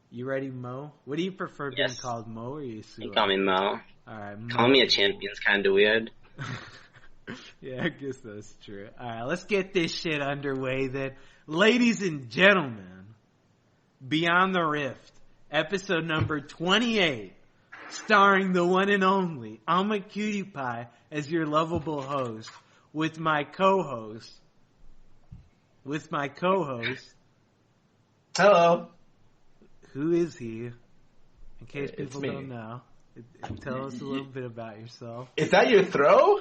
You ready, Mo? What do you prefer being called, Mo or Yassuo? You call me Mo. Alright, Mo. Calling me a champion's kind of weird. Yeah, I guess that's true. Alright, let's get this shit underway then. Ladies and gentlemen, Beyond the Rift, episode number 28, starring the one and only I'm a Cutie Pie as your lovable host, with my co-host. Hello. Who is he? In case people don't know, tell us a little bit about yourself. Is that your throw?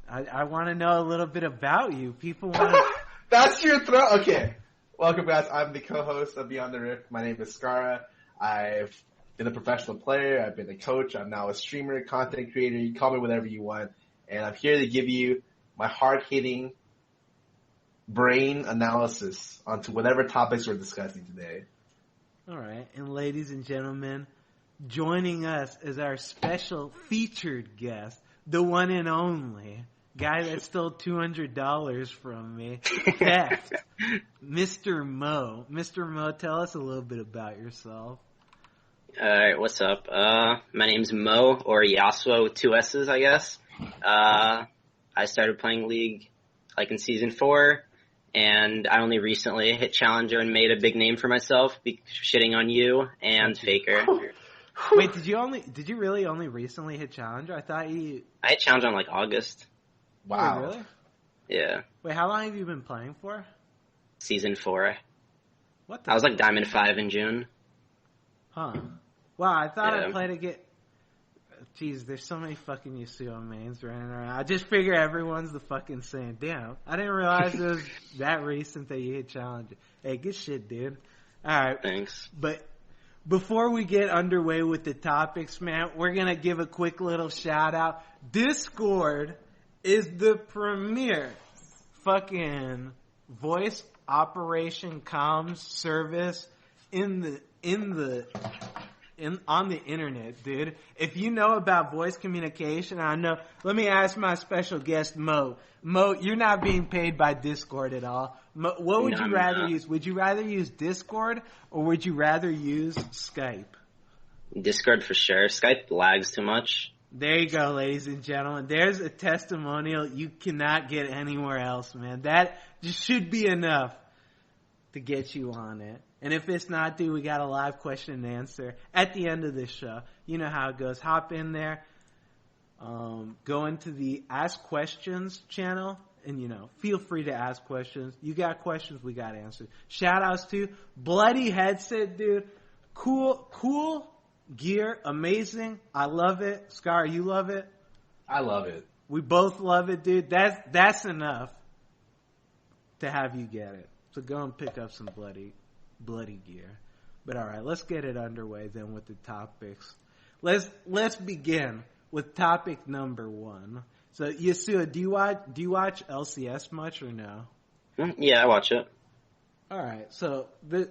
I want to know a little bit about you. People want to... That's your throw? Okay. Welcome, guys. I'm the co-host of Beyond the Rift. My name is Skara. I've been a professional player. I've been a coach. I'm now a streamer, content creator. You call me whatever you want. And I'm here to give you my hard-hitting brain analysis onto whatever topics we're discussing today. All right. And ladies and gentlemen, joining us as our special featured guest, the one and only guy that stole $200 from me, theft, Mr. Mo. Mr. Mo, tell us a little bit about yourself. Alright, what's up? My name's Mo, or Yassuo with two S's, I guess. I started playing League like in Season 4, and I only recently hit Challenger and made a big name for myself, shitting on you and Faker. Wait, did you really only recently hit Challenger? I hit Challenger in like August. Wow. Oh, really? Yeah. Wait, how long have you been playing for? Season 4. What the I was like Diamond 5 in June. Huh. Wow, I thought I played to get... Jeez, there's so many fucking Yassuo mains running around. I just figure everyone's the fucking same. Damn, I didn't realize it was that recent that you hit Challenger. Hey, good shit, dude. Alright. Thanks. But before we get underway with the topics, man, we're gonna give a quick little shout out. Discord is the premier fucking voice operation comms service on the internet, dude. If you know about voice communication, I know. Let me ask my special guest, Mo. Mo, you're not being paid by Discord at all. Mo, what would you rather use? Would you rather use Discord or would you rather use Skype? Discord for sure. Skype lags too much. There you go, ladies and gentlemen. There's a testimonial you cannot get anywhere else, man. That just should be enough to get you on it. And if it's not, dude, we got a live question and answer at the end of this show. You know how it goes. Hop in there, go into the Ask Questions channel, and, feel free to ask questions. You got questions, we got answers. Shout outs to Bloody Headset, dude. Cool gear, amazing. I love it. Scar, you love it? I love it. We both love it, dude. That's enough to have you get it. So go and pick up some bloody gear. But all right, let's get it underway then with the topics. Let's begin with topic number 1. So Yassuo, do you watch LCS much or no? Yeah, I watch it. All right, so the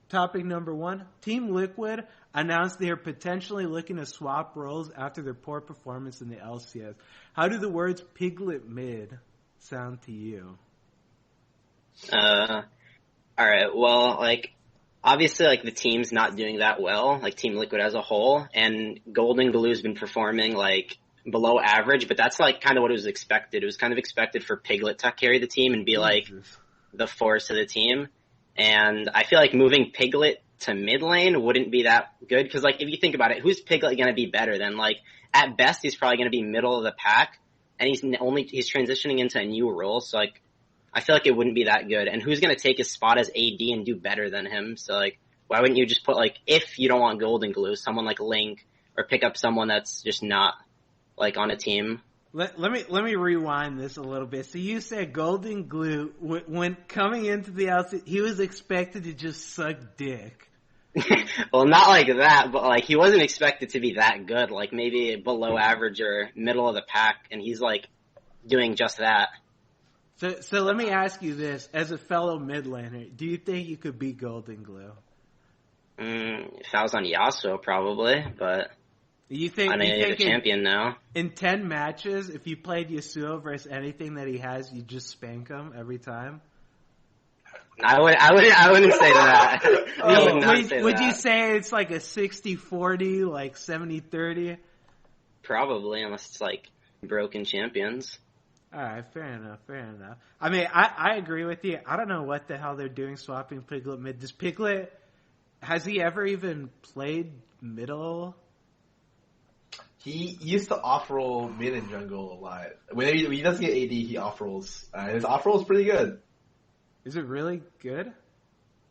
topic number 1, Team Liquid announced they are potentially looking to swap roles after their poor performance in the LCS. How do the words Piglet mid sound to you? Alright, well, obviously, the team's not doing that well, Team Liquid as a whole, and Golden Glue's been performing, below average, but that's, kind of what was expected. It was kind of expected for Piglet to carry the team and be, the force of the team, and I feel like moving Piglet to mid lane wouldn't be that good, because, if you think about it, who's Piglet gonna be better than? At best, he's probably gonna be middle of the pack, and he's transitioning into a new role, so, I feel like it wouldn't be that good. And who's going to take his spot as AD and do better than him? So, why wouldn't you just put, if you don't want Golden Glue, someone like Link, or pick up someone that's just not, on a team? Let me rewind this a little bit. So you said Golden Glue, when coming into the LCS, he was expected to just suck dick. Well, not like that, but, he wasn't expected to be that good. Maybe below average or middle of the pack, and he's, doing just that. So let me ask you this. As a fellow mid laner, do you think you could beat Golden Glue? If I was on Yassuo, probably, but I know he's a champion now. In 10 matches, if you played Yassuo versus anything that he has, you just spank him every time? I wouldn't say that. I would not say would that. you say it's like a 60-40, like 70-30? Probably, unless it's like broken champions. Alright, fair enough. I mean, I agree with you. I don't know what the hell they're doing swapping Piglet mid. Does Piglet, has he ever even played middle? He used to off-roll mid and jungle a lot. When he doesn't get AD, he off-rolls. His off-roll is pretty good. Is it really good?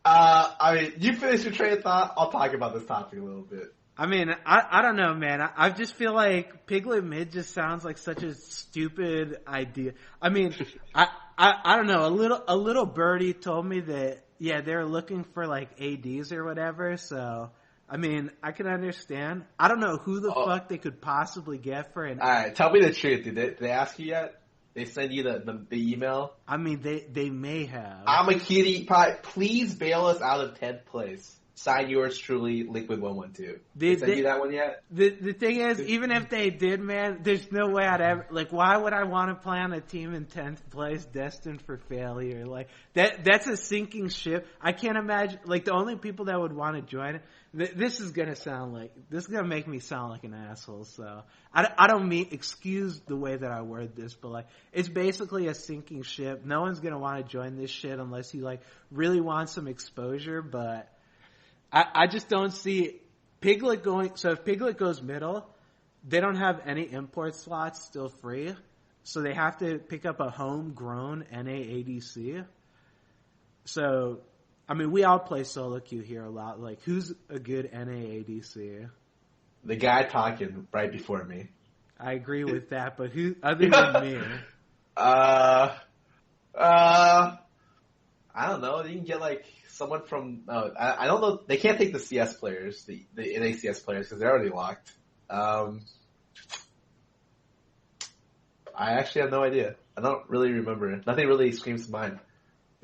I mean, you finish your train of thought, I'll talk about this topic a little bit. I mean, I don't know, man. I just feel like Piglet mid just sounds like such a stupid idea. I mean, I don't know. A little birdie told me that, yeah, they're looking for like ADs or whatever, so... I mean, I can understand. I don't know who the fuck they could possibly get for an... Alright, tell me the truth. Did they ask you yet? They send you the email? I mean, they may have. I'm a kitty pie. Please bail us out of 10th place. Sign yours truly, Liquid112. They send you that one yet? The thing is, even if they did, man, there's no way I'd ever... Like, why would I want to play on a team in 10th place destined for failure? Like, that's a sinking ship. I can't imagine... Like, the only people that would want to join it... This is gonna make me sound like an asshole, so... I don't mean... Excuse the way that I word this, but, like, it's basically a sinking ship. No one's gonna want to join this shit unless you, like, really want some exposure, but... I just don't see Piglet going... So if Piglet goes middle, they don't have any import slots still free. So they have to pick up a homegrown NA ADC. So, I mean, we all play solo queue here a lot. Like, who's a good NA ADC? The guy talking right before me. I agree with that, but who other than me? I don't know. You can get, like... Someone from, I don't know, they can't take the CS players, the NACS players, because they're already locked. I actually have no idea. I don't really remember. Nothing really comes to mind.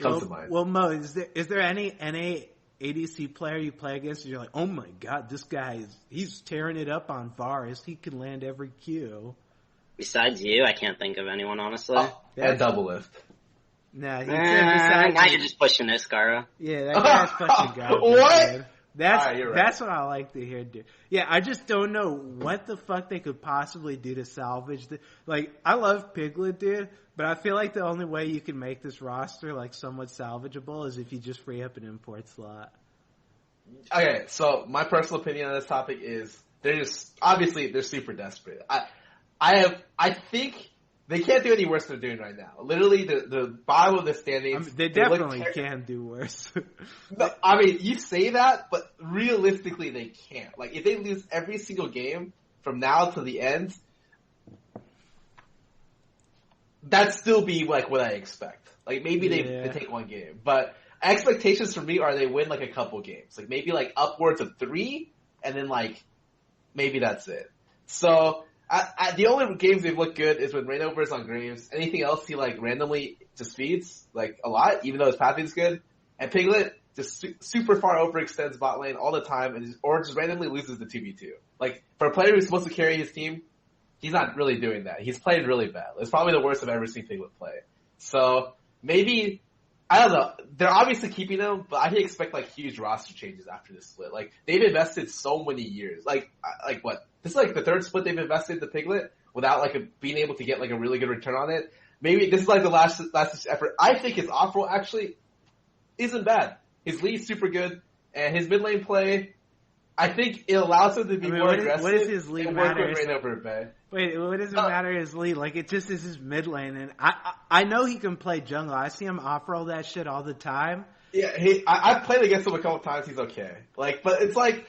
Well, Mo, is there any NA ADC player you play against and you're like, oh my god, this guy he's tearing it up on Varus. He can land every Q. Besides you, I can't think of anyone, honestly. And double lift. Nah, now you're just pushing this, Gara. Yeah, that guy's fucking garbage. What? Dude. That's right. That's what I like to hear, dude. Yeah, I just don't know what the fuck they could possibly do to salvage like, I love Piglet, dude, but I feel like the only way you can make this roster, like, somewhat salvageable is if you just free up an import slot. Okay, so my personal opinion on this topic is they're super desperate. I think they can't do any worse than they're doing right now. Literally, the bottom of the standings. They definitely can do worse. No, I mean, you say that, but realistically, they can't. Like, if they lose every single game from now to the end, that'd still be, like, what I expect. Like, maybe they take one game. But expectations for me are they win, like, a couple games. Like, maybe, like, upwards of 3, and then, like, maybe that's it. So... the only games they've looked good is when Reignover is on Graves. Anything else he, like, randomly just feeds, like, a lot, even though his pathing is good. And Piglet just super far overextends bot lane all the time, or just randomly loses the 2v2. Like, for a player who's supposed to carry his team, he's not really doing that. He's played really bad. It's probably the worst I've ever seen Piglet play. So, maybe, I don't know, they're obviously keeping him, but I can expect, like, huge roster changes after this split. Like, they've invested so many years. Like what? This is like the third split they've invested in the Piglet without like being able to get like a really good return on it. Maybe this is like the last effort. I think his off roll actually isn't bad. His lead's super good, and his mid lane play, I think it allows him to be more aggressive. What does his lead matter? Wait, what does it matter his lead? Like, it just is his mid lane, and I know he can play jungle. I see him off roll that shit all the time. Yeah, I've played against him a couple times. He's okay. Like, but it's like.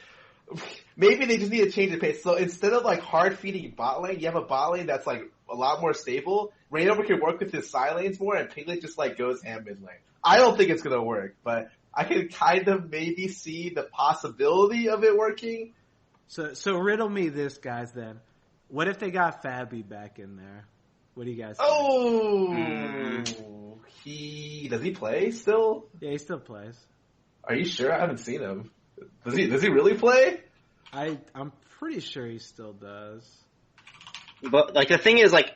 Maybe they just need to change the pace. So instead of like hard feeding bot lane, you have a bot lane that's like a lot more stable. Reignover can work with his side lanes more, and Piglet just like goes ham mid lane. I don't think it's gonna work, but I can kind of maybe see the possibility of it working. So riddle me this, guys. Then, what if they got Fabi back in there? What do you guys think? Oh, does he play still? Yeah, he still plays. Are you sure? I haven't seen him. Does he really play? I'm pretty sure he still does. But like the thing is, like,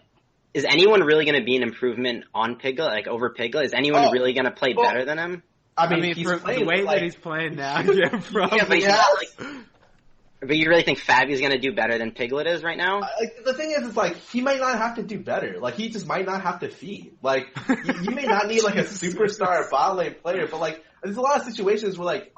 is anyone really going to be an improvement on Piglet, like over Piglet? Is anyone really going to play better than him? I mean, he's for playing the way like, that he's playing now, yeah, probably. Yeah, but he's not, like, but you really think Fabi's gonna do better than Piglet is right now? like, the thing is like, he might not have to do better. Like, he just might not have to feed. Like, you may not need like a superstar bot lane player, but like, there's a lot of situations where like,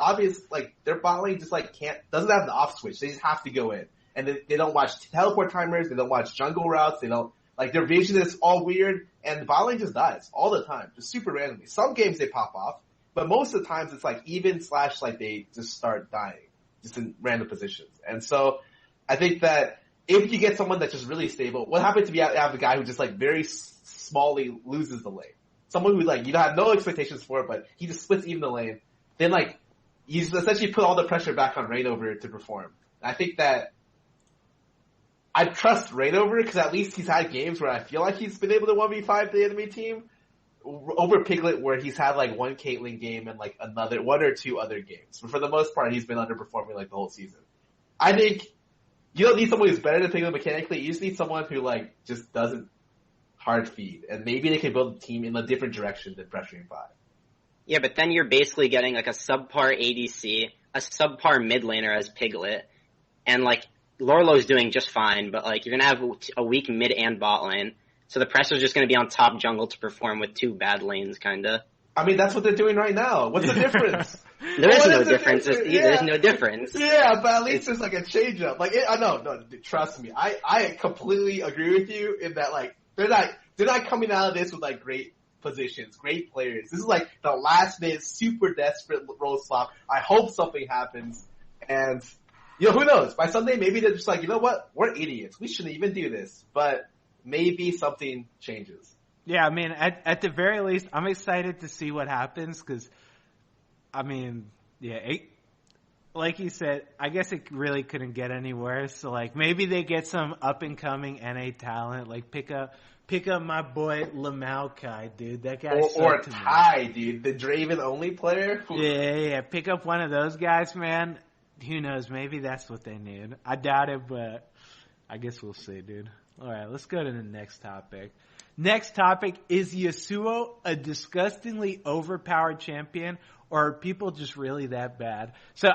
like, their bot lane just like doesn't have the off switch. They just have to go in. And they don't watch teleport timers, they don't watch jungle routes, they don't, like, their vision is all weird, and the bot lane just dies all the time, just super randomly. Some games they pop off, but most of the times it's like even / like they just start dying, just in random positions. And so, I think that if you get someone that's just really stable, what happens if you have a guy who just like very smallly loses the lane? Someone who like, you don't have no expectations for it, but he just splits even the lane, then like, you essentially put all the pressure back on Reignover to perform. I think that I trust Reignover because at least he's had games where I feel like he's been able to 1v5 the enemy team over Piglet, where he's had like one Caitlyn game and like one or two other games. But for the most part, he's been underperforming like the whole season. I think you don't need someone who's better than Piglet mechanically. You just need someone who like just doesn't hard feed, and maybe they can build a team in a different direction than pressuring 5. Yeah, but then you're basically getting like a subpar ADC, a subpar mid laner as Piglet, and like Lorlo's doing just fine, but like you're gonna have a weak mid and bot lane, so the pressure's just gonna be on top jungle to perform with 2 bad lanes, kinda. I mean, that's what they're doing right now. What's the difference? There is no difference. There's no difference. Yeah, but at least there's like a change up. Like, no, trust me. I completely agree with you in that like, they're not coming out of this with like great positions, great players. This is like the last minute, super desperate roll swap. I hope something happens, and who knows? By Sunday, maybe they're just like, you know what? We're idiots. We shouldn't even do this. But maybe something changes. Yeah, I mean, at the very least, I'm excited to see what happens because, I mean, yeah, like you said, I guess it really couldn't get any worse. So, like, maybe they get some up-and-coming NA talent. Like, pick up my boy Lamaukai, dude. That guy or Ty, dude. The Draven-only player. Yeah. Pick up one of those guys, man. Who knows? Maybe that's what they need. I doubt it, but I guess we'll see, dude. All right, let's go to the next topic. Next topic, is Yassuo a disgustingly overpowered champion, or are people just really that bad? So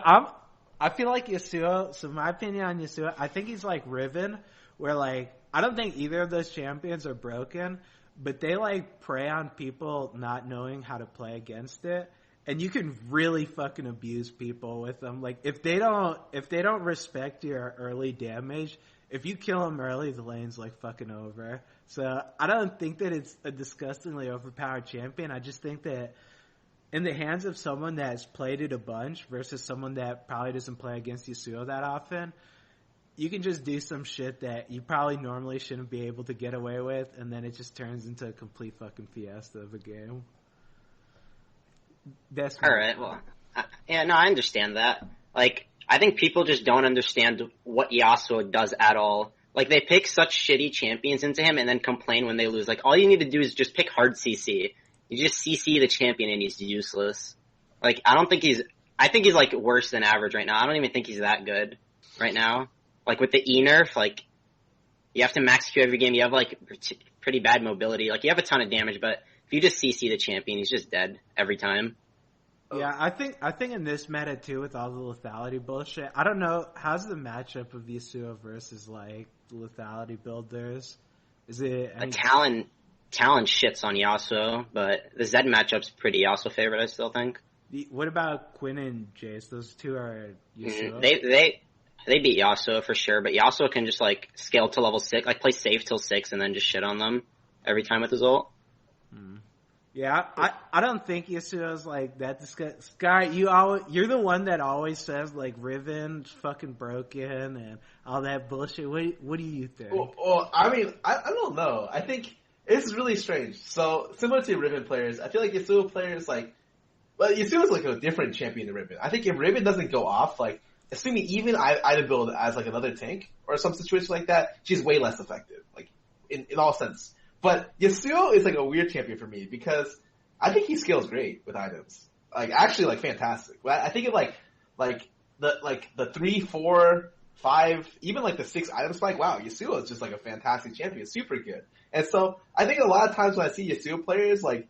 I feel like Yassuo, so my opinion on Yassuo, I think he's like Riven, where like, I don't think either of those champions are broken, but they like prey on people not knowing how to play against it. And you can really fucking abuse people with them. Like, if they don't respect your early damage, if you kill them early, the lane's like fucking over. So I don't think that it's a disgustingly overpowered champion. I just think that in the hands of someone that's played it a bunch versus someone that probably doesn't play against Yasuo that often, you can just do some shit that you probably normally shouldn't be able to get away with, and then it just turns into a complete fucking fiesta of a game. That's all right. Well, I understand that. Like, I think people just don't understand what Yasuo does at all. Like, they pick such shitty champions into him and then complain when they lose. Like, all you need to do is just pick hard CC. You just CC the champion and he's useless. Like, I think he's like worse than average right now. I don't even think he's that good right now. Like, with the E-nerf, like, you have to max Q every game. You have like pretty bad mobility. Like, you have a ton of damage, but if you just CC the champion, he's just dead every time. Yeah, I think in this meta too, with all the lethality bullshit, I don't know, how's the matchup of Yasuo versus like the lethality builders? Is it Talon shits on Yasuo, but the Zed matchup's pretty Yasuo favorite, I still think. What about Quinn and Jace? Those two are Yasuo. They beat Yasuo for sure, but Yasuo can just like scale to level 6, like play safe till 6 and then just shit on them every time with his ult. Yeah, I don't think Yasuo's like that disgusting. Sky, you're the one that always says like Riven's fucking broken and all that bullshit. What do you think? Well, I mean, I don't know. I think it's really strange. So similar to Riven players, I feel like Yasuo players Yasuo's like a different champion than Riven. I think if Riven doesn't go off, like assuming even Ida build as like another tank or some situation like that, she's way less effective. Like in all sense. But Yasuo is like a weird champion for me because I think he scales great with items. Like actually like fantastic. I think of like the 3, 4, 5, even like the 6 item spike, wow, Yasuo is just like a fantastic champion, super good. And so I think a lot of times when I see Yasuo players, like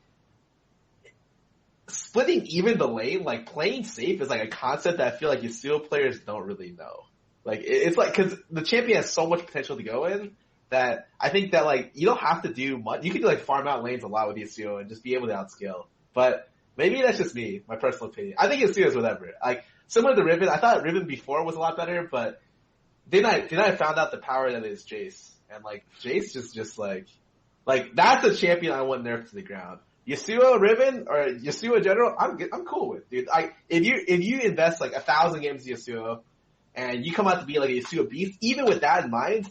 splitting even the lane, like playing safe is like a concept that I feel like Yasuo players don't really know. Like it's like, cause the champion has so much potential to go in that I think that like you don't have to do much. You can do like farm out lanes a lot with Yasuo and just be able to outscale. But maybe that's just me, my personal opinion. I think Yasuo is whatever. Like similar to Riven, I thought Riven before was a lot better, but then I found out the power that is Jace. And like Jace is just like that's a champion I want nerfed to the ground. Yasuo Riven or Yasuo in general, I'm cool with, dude. If you invest like 1,000 games in Yasuo and you come out to be like a Yasuo beast, even with that in mind,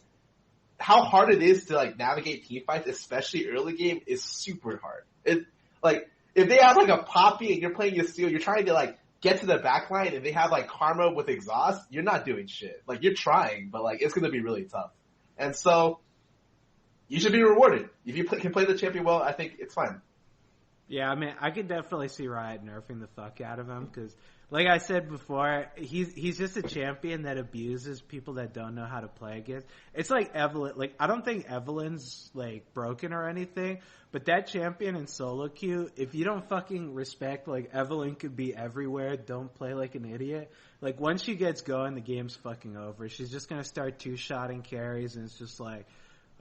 how hard it is to like navigate team fights, especially early game, is super hard. It like if they have like a Poppy and you're playing Yasuo, you're trying to like get to the backline and they have like Karma with exhaust, you're not doing shit. Like you're trying, but like it's gonna be really tough. And so you should be rewarded. If you can play the champion well, I think it's fine. Yeah, I mean, I could definitely see Riot nerfing the fuck out of him because, like I said before, he's just a champion that abuses people that don't know how to play against. It's like Evelynn. Like, I don't think Evelynn's, like, broken or anything, but that champion in solo queue, if you don't fucking respect, like, Evelynn could be everywhere, don't play like an idiot. Like, once she gets going, the game's fucking over. She's just gonna start two-shotting carries, and it's just like,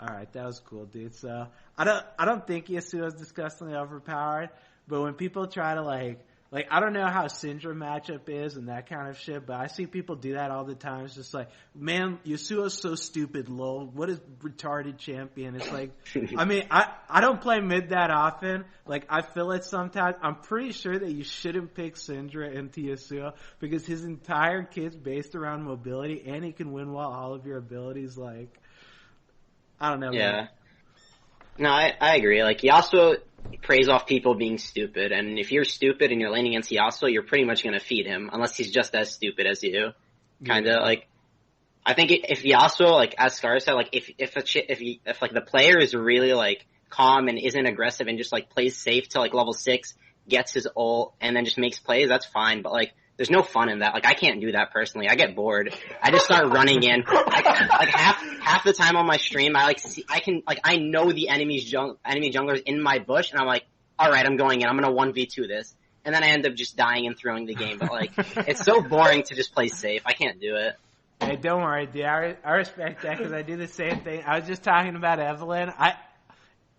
alright, that was cool, dude. So, I don't think Yasuo is disgustingly overpowered, but when people try to, like, I don't know how Syndra matchup is and that kind of shit, but I see people do that all the time. It's just like, man, Yasuo's so stupid, lol. What a retarded champion. It's like, I mean, I don't play mid that often. Like, I feel it sometimes. I'm pretty sure that you shouldn't pick Syndra into Yasuo because his entire kit's based around mobility and he can win while all of your abilities, like, I don't know. Yeah. Man. No, I agree. Like, Yasuo preys off people being stupid, and if you're stupid and you're laning against Yasuo, you're pretty much gonna feed him, unless he's just as stupid as you. Kinda, like, I think if Yasuo, like, as Scar said, like, if like, the player is really, like, calm and isn't aggressive and just, like, plays safe to, like, level 6, gets his ult, and then just makes plays, that's fine, but, like, there's no fun in that. Like, I can't do that personally. I get bored. I just start running in. Like half the time on my stream, I know the enemy junglers in my bush, and I'm like, alright, I'm going in. I'm gonna 1v2 this. And then I end up just dying and throwing the game. But like, it's so boring to just play safe. I can't do it. Hey, don't worry, dude. I respect that because I do the same thing. I was just talking about Evelynn.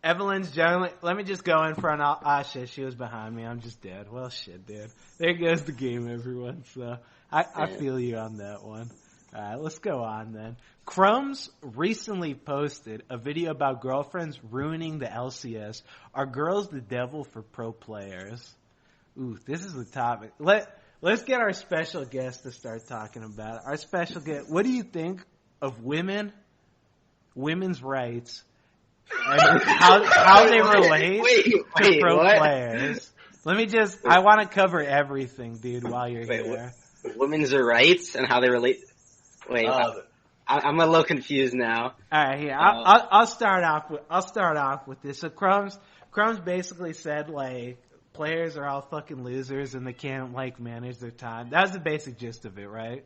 Evelynn's generally, let me just go in front of, shit, she was behind me. I'm just dead. Well, shit, dude. There goes the game, everyone. So, I feel you on that one. Alright, let's go on then. Crumbs recently posted a video about girlfriends ruining the LCS. Are girls the devil for pro players? Ooh, this is the topic. Let's get our special guest to start talking about it. Our special guest, what do you think of women's rights, and how they relate to pro players? I want to cover everything, dude, while you're here. Women's rights and how they relate. Wait, I'm a little confused now. All right, here I'll start off with this. So Crumbs basically said like players are all fucking losers and they can't like manage their time. That's the basic gist of it, right?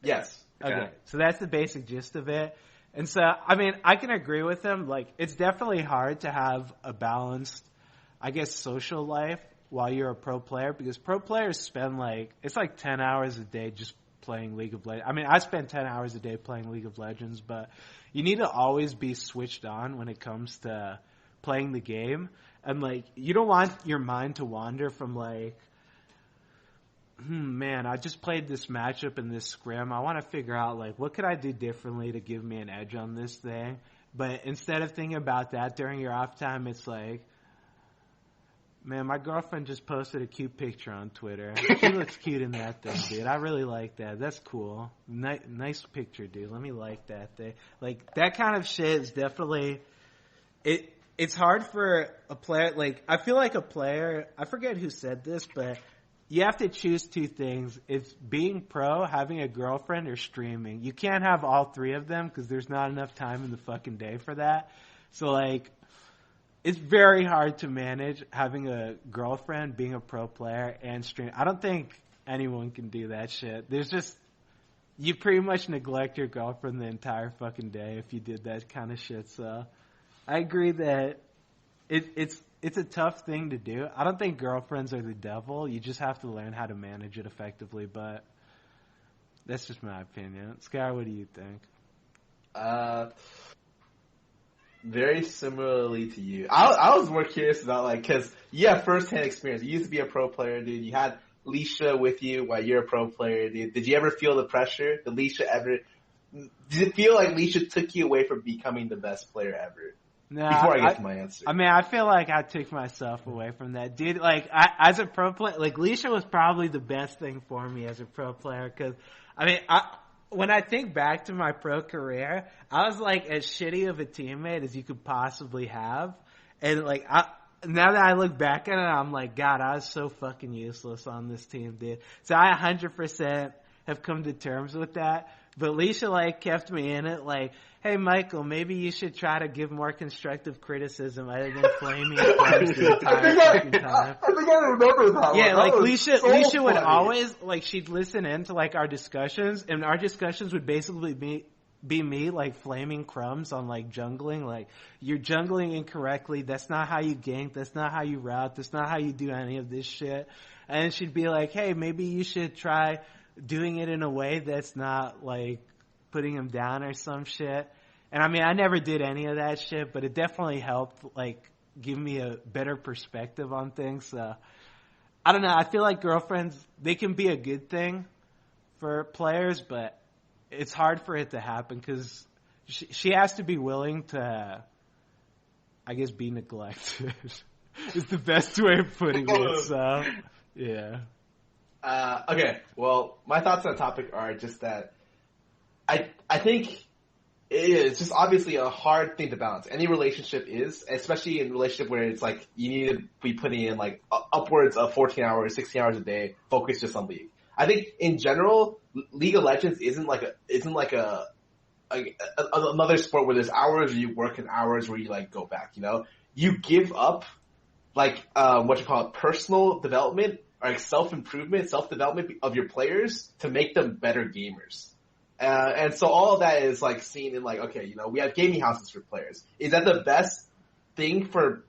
Yes. Okay, so that's the basic gist of it. And so, I mean, I can agree with him. Like, it's definitely hard to have a balanced, I guess, social life while you're a pro player because pro players spend it's like 10 hours a day just playing League of Legends. I mean, I spend 10 hours a day playing League of Legends, but you need to always be switched on when it comes to playing the game. And, like, you don't want your mind to wander from, like, man, I just played this matchup in this scrim. I want to figure out, like, what could I do differently to give me an edge on this thing? But instead of thinking about that during your off time, it's like, man, my girlfriend just posted a cute picture on Twitter. She looks cute in that thing, dude. I really like that. That's cool. Nice picture, dude. Let me like that thing. Like, that kind of shit is definitely... It's hard for a player... Like, I feel like a player... I forget who said this, but... You have to choose two things. It's being pro, having a girlfriend, or streaming. You can't have all three of them because there's not enough time in the fucking day for that. So, like, it's very hard to manage having a girlfriend, being a pro player, and stream. I don't think anyone can do that shit. There's just... You pretty much neglect your girlfriend the entire fucking day if you did that kind of shit. So, I agree that it's it's a tough thing to do. I don't think girlfriends are the devil. You just have to learn how to manage it effectively. But that's just my opinion. Sky, what do you think? Very similarly to you. I was more curious about, like, because you have first-hand experience. You used to be a pro player, dude. You had Leisha with you while you're a pro player, dude. Did you ever feel the pressure? Did it feel like Leisha took you away from becoming the best player ever? No, Before I get to my answer. I mean, I feel like I took myself away from that. Dude, like, as a pro player, like, Leisha was probably the best thing for me as a pro player, because, I mean, when I think back to my pro career, I was like as shitty of a teammate as you could possibly have. And like, now that I look back at it, I'm like, God, I was so fucking useless on this team, dude. So I 100% have come to terms with that. But Leisha, like, kept me in it, like, hey, Michael, maybe you should try to give more constructive criticism other than flaming clubs the entire fucking time. I think I remember that one. Yeah, like, Leisha would funny. always, like, she'd listen in to, like, our discussions, and our discussions would basically be me, like, flaming crumbs on, like, jungling. Like, you're jungling incorrectly. That's not how you gank. That's not how you route. That's not how you do any of this shit. And she'd be like, hey, maybe you should try doing it in a way that's not, like, putting him down or some shit. And I mean, I never did any of that shit, but it definitely helped, like, give me a better perspective on things. So, I don't know. I feel like girlfriends, they can be a good thing for players, but it's hard for it to happen because she has to be willing to, I guess, be neglected. Is the best way of putting it. So, yeah. Okay, well, my thoughts on the topic are just that I think it's just obviously a hard thing to balance. Any relationship is, especially in a relationship where it's like you need to be putting in like upwards of 14 hours, 16 hours a day, focused just on League. I think in general, League of Legends isn't like another sport where there's hours where you work and hours where you like go back, you know? You give up like personal development or like self-improvement, self-development of your players to make them better gamers. And so all of that is like seen in like, okay, you know, we have gaming houses for players. Is that the best thing for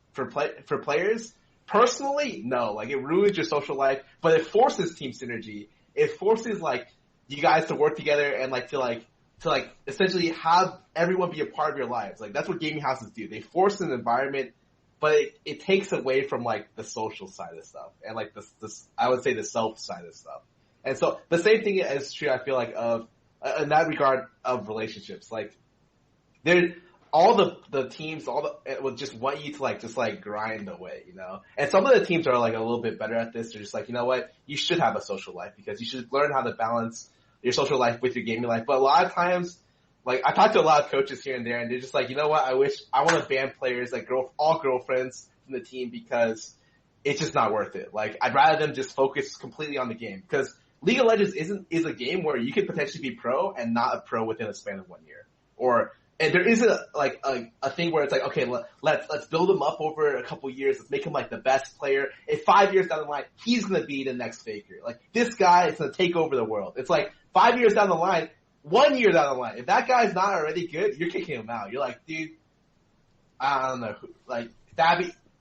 players? Personally, no. Like, it ruins your social life, but it forces team synergy. It forces like you guys to work together and like to essentially have everyone be a part of your lives. Like, that's what gaming houses do. They force an environment, but it takes away from like the social side of stuff and like this I would say the self side of stuff. And so the same thing is true, I feel like, of in that regard of relationships. Like, all the teams will just want you to just grind away, you know? And some of the teams are like a little bit better at this. They're just like, you know what? You should have a social life because you should learn how to balance your social life with your gaming life. But a lot of times, like, I talk to a lot of coaches here and there, and they're just like, you know what? I want to ban players, like all girlfriends from the team because it's just not worth it. Like, I'd rather them just focus completely on the game because League of Legends is a game where you could potentially be pro and not a pro within a span of 1 year. And there isn't a thing where it's like, okay, let's build him up over a couple years. Let's make him like the best player. And 5 years down the line, he's going to be the next Faker. Like, this guy is going to take over the world. It's like 5 years down the line, 1 year down the line. If that guy's not already good, you're kicking him out. You're like, dude, I don't know. Like,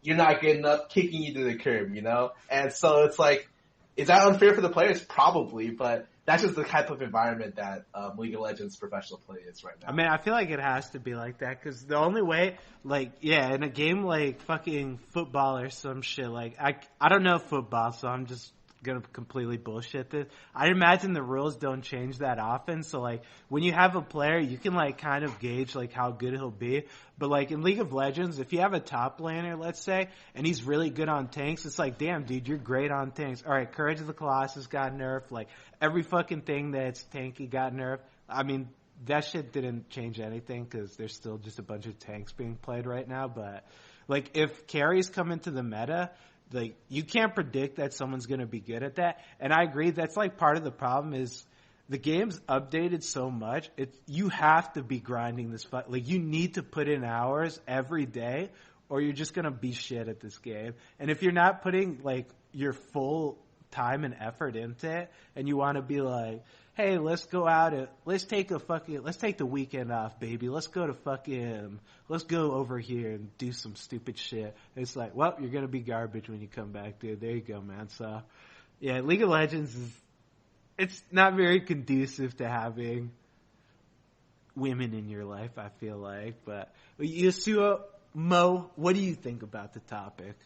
you're not good enough, kicking you to the curb, you know? And so it's like, is that unfair for the players? Probably, but that's just the type of environment that League of Legends professional play is right now. I mean, I feel like it has to be like that because the only way, like, yeah, in a game like fucking football or some shit, like, I don't know football, so I'm just gonna completely bullshit this. I imagine the rules don't change that often, so like when you have a player, you can like kind of gauge like how good he'll be. But like in League of Legends, if you have a top laner, let's say, and he's really good on tanks, it's like, damn, dude, you're great on tanks. All right, Courage of the Colossus got nerfed. Like every fucking thing that's tanky got nerfed. I mean, that shit didn't change anything because there's still just a bunch of tanks being played right now. But like if carries come into the meta, like, you can't predict that someone's going to be good at that. And I agree, that's like part of the problem is the game's updated so much. You have to be grinding this fight. Like, you need to put in hours every day or you're just going to be shit at this game. And if you're not putting like your full time and effort into it and you want to be like, hey, let's go out and let's take the weekend off, baby. Let's go over here and do some stupid shit. It's like, well, you're gonna be garbage when you come back, dude. There you go, man. So, yeah, League of Legends it's not very conducive to having women in your life, I feel like. But Yassuo, Mo, what do you think about the topic?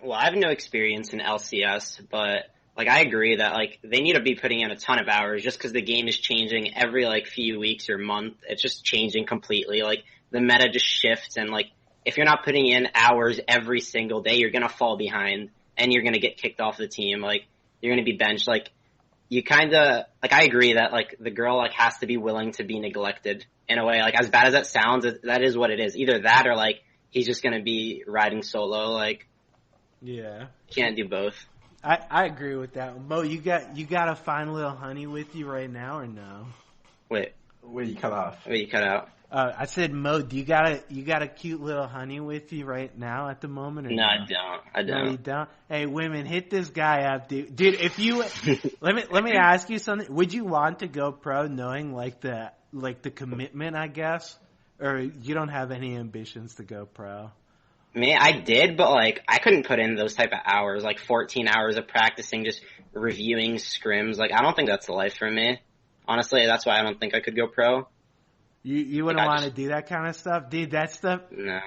Well, I have no experience in LCS, but like I agree that like they need to be putting in a ton of hours just because the game is changing every like few weeks or month. It's just changing completely. Like the meta just shifts, and like if you're not putting in hours every single day, you're gonna fall behind and you're gonna get kicked off the team. Like you're gonna be benched. Like you kind of like I agree that like the girl like has to be willing to be neglected in a way. Like as bad as that sounds, that is what it is. Either that or like he's just gonna be riding solo. Like yeah, can't do both. I agree with that. Mo, you got a fine little honey with you right now or no? Wait, you cut off. Wait, you cut out. I said, Mo, you got a cute little honey with you right now at the moment? Or no, I don't. No, you don't. Hey, women, hit this guy up, dude. Dude, if you let me ask you something. Would you want to go pro knowing like the commitment, I guess, or you don't have any ambitions to go pro? Me, I did, but like I couldn't put in those type of hours, like 14 hours of practicing, just reviewing scrims. Like I don't think that's the life for me. Honestly, that's why I don't think I could go pro. You wouldn't want to do that kind of stuff, dude. That stuff. No.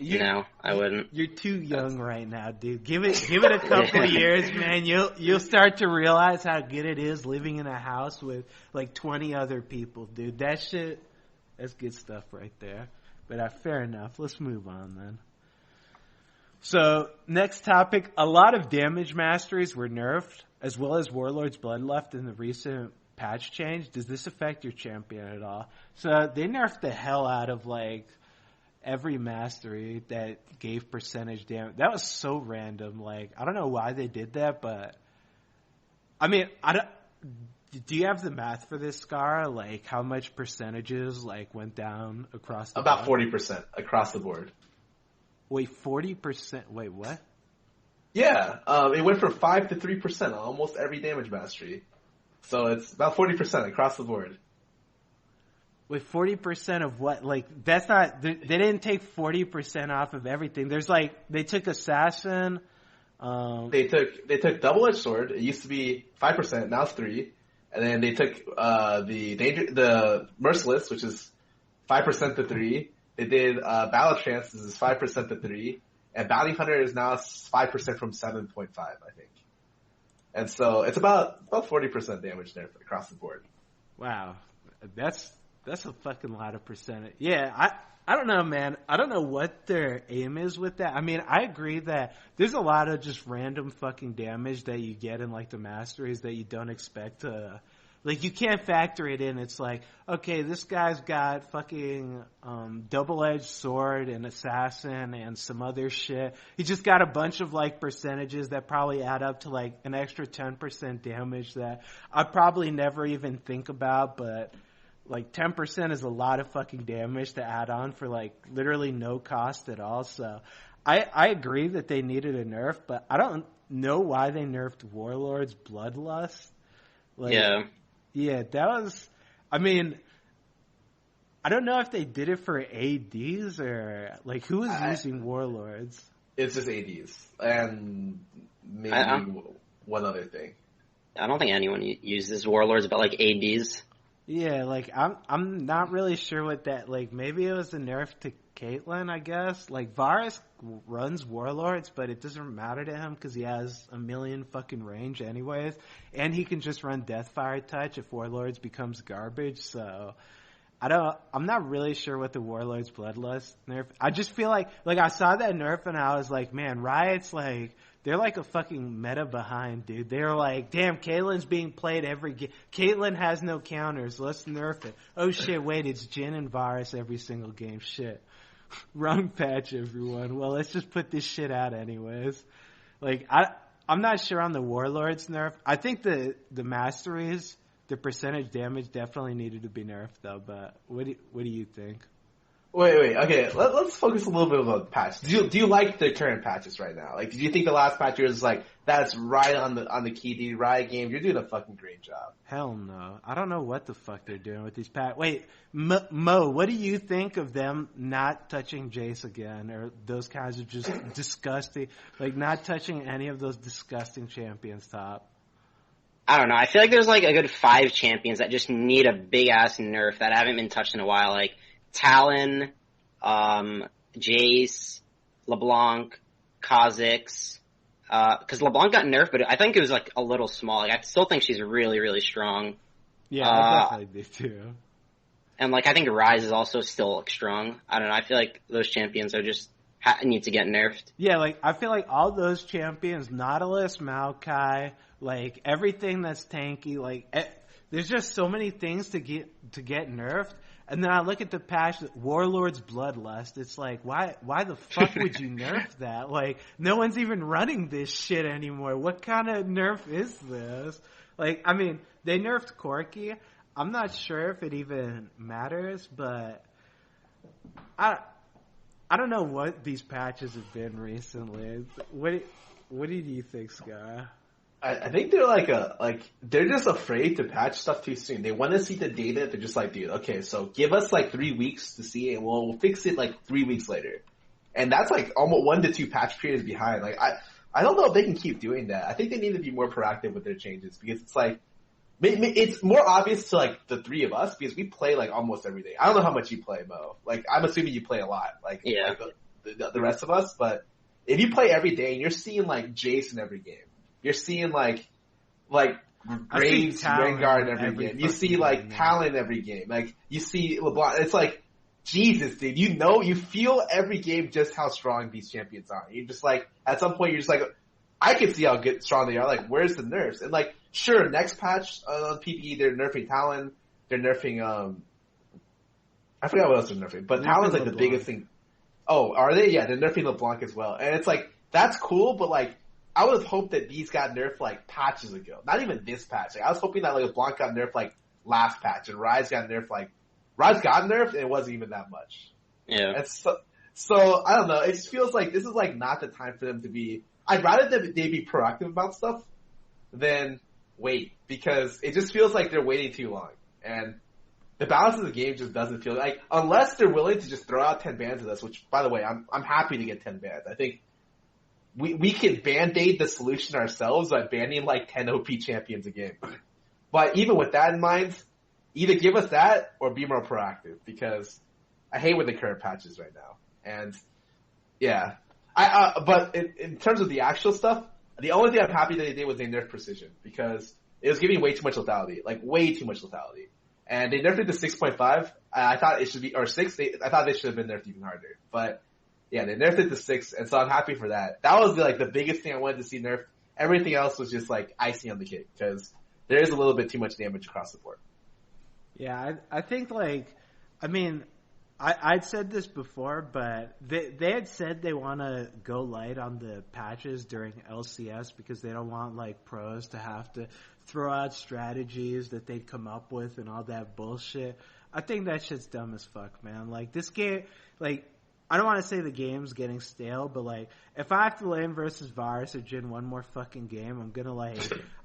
No, I wouldn't. You're too young right now, dude. Give it a couple of years, man. You'll start to realize how good it is living in a house with like 20 other people, dude. That's good stuff right there. But fair enough. Let's move on then. So next topic, a lot of damage masteries were nerfed, as well as Warlord's Bloodlust in the recent patch change. Does this affect your champion at all? So they nerfed the hell out of like every mastery that gave percentage damage. That was so random. Like I don't know why they did that, but I mean, do you have the math for this, Scar? Like how much percentages like went down across the about board? 40% across the board. Wait, 40%? Wait, what? Yeah, it went from 5 to 3% on almost every damage mastery. So it's about 40% across the board. Wait, 40% of what? Like that's not. They didn't take 40% off of everything. There's like they took assassin. They took double-edged sword. It used to be 5%, now it's 3%. And then they took the merciless, which is 5% to 3%. They did battle trance, this is 5% to 3%, and bounty hunter is now 5% from 7.5, I think. And so it's about 40% damage there across the board. Wow, that's a fucking lot of percentage. Yeah, I don't know, man. I don't know what their aim is with that. I mean, I agree that there's a lot of just random fucking damage that you get in like the masteries that you don't expect to. Like you can't factor it in. It's like, okay, this guy's got fucking double-edged sword and assassin and some other shit. He just got a bunch of like percentages that probably add up to like an extra 10% damage that I probably never even think about, but like 10% is a lot of fucking damage to add on for like literally no cost at all. So I agree that they needed a nerf, but I don't know why they nerfed Warlord's Bloodlust. Like, yeah, that was, I mean, I don't know if they did it for ADs or like who was using Warlords. It's just ADs and maybe one other thing. I don't think anyone uses Warlords but like ADs. Yeah, like I'm not really sure what that, like maybe it was a nerf to Caitlyn, I guess. Like Varus runs Warlords, but it doesn't matter to him because he has a million fucking range anyways, and he can just run Deathfire Touch if Warlords becomes garbage. So I'm not really sure what the Warlords Bloodlust nerf. I just feel like I saw that nerf and I was like, man, Riot's like, they're like a fucking meta behind, dude. They're like, damn, Caitlyn's being played every game. Caitlyn has no counters. Let's nerf it. Oh shit, wait, it's Jhin and Varus every single game. Shit. Wrong patch, everyone. Well, let's just put this shit out anyways. Like, I'm not sure on the Warlords nerf. I think the masteries, the percentage damage definitely needed to be nerfed though, but what do you think? Wait. Okay, let's focus a little bit on the patch. Do you like the current patches right now? Like, did you think the last patch was like that's right on the key, dude? Riot Games, you're doing a fucking great job. Hell no. I don't know what the fuck they're doing with these patches. Wait, Mo, what do you think of them not touching Jace again, or those kinds of just disgusting, like not touching any of those disgusting champions top? I don't know. I feel like there's like a good 5 champions that just need a big ass nerf that haven't been touched in a while. Like Talon, Jace, LeBlanc, Kha'Zix. Cause LeBlanc got nerfed, but I think it was like a little small. Like I still think she's really, really strong. Yeah, I definitely do too. And like I think Ryze is also still strong. I don't know. I feel like those champions are just need to get nerfed. Yeah, like I feel like all those champions, Nautilus, Maokai, like everything that's tanky, like there's just so many things to get nerfed. And then I look at the patch, Warlord's Bloodlust. It's like, why the fuck would you nerf that? Like, no one's even running this shit anymore. What kind of nerf is this? Like, I mean, they nerfed Corki. I'm not sure if it even matters, but I don't know what these patches have been recently. What did you think, Sky? I think they're they're just afraid to patch stuff too soon. They want to see the data. They're just like, dude, okay, so give us like 3 weeks to see it, and we'll fix it like 3 weeks later. And that's like almost 1 to 2 patch periods behind. Like I don't know if they can keep doing that. I think they need to be more proactive with their changes, because it's like it's more obvious to like the 3 of us, because we play like almost every day. I don't know how much you play, Mo. Like I'm assuming you play a lot, like the rest of us. But if you play every day and you're seeing like Jace in every game. You're seeing like Graves, Rengar in every game. You see like Talon every game. Like you see LeBlanc. It's like, Jesus, dude. You feel every game just how strong these champions are. You're just like, at some point you're just like, I can see how strong they are. Like, where's the nerfs? And like, sure, next patch on PPE they're nerfing Talon. They're nerfing I forgot what else they're nerfing. But Talon's like the biggest thing. Oh, are they? Yeah, they're nerfing LeBlanc as well. And it's like, that's cool, but like, I would have hoped that these got nerfed like patches ago. Not even this patch. Like, I was hoping that like LeBlanc got nerfed like last patch, and Ryze got nerfed Ryze got nerfed, and it wasn't even that much. Yeah. And so I don't know. It just feels like this is like not the time for them to be. I'd rather they be proactive about stuff than wait, because it just feels like they're waiting too long, and the balance of the game just doesn't feel like, unless they're willing to just throw out 10 bans at us. Which, by the way, I'm happy to get 10 bans. I think. We can band-aid the solution ourselves by banning like 10 OP champions a game. But even with that in mind, either give us that or be more proactive, because I hate with the current patches right now. And yeah, but in terms of the actual stuff, the only thing I'm happy that they did was they nerfed precision, because it was giving way too much lethality, like way too much lethality. And they nerfed it to 6.5. I thought it should be, or 6. I thought they should have been nerfed even harder, but. Yeah, they nerfed it to 6, and so I'm happy for that. That was like the biggest thing I wanted to see nerfed. Everything else was just like icing on the cake, because there is a little bit too much damage across the board. Yeah, I think like, I mean, I'd said this before, but they had said they want to go light on the patches during LCS, because they don't want like pros to have to throw out strategies that they'd come up with and all that bullshit. I think that shit's dumb as fuck, man. Like this game, like. I don't want to say the game's getting stale, but like, if I have to lane versus Varus or Jhin one more fucking game,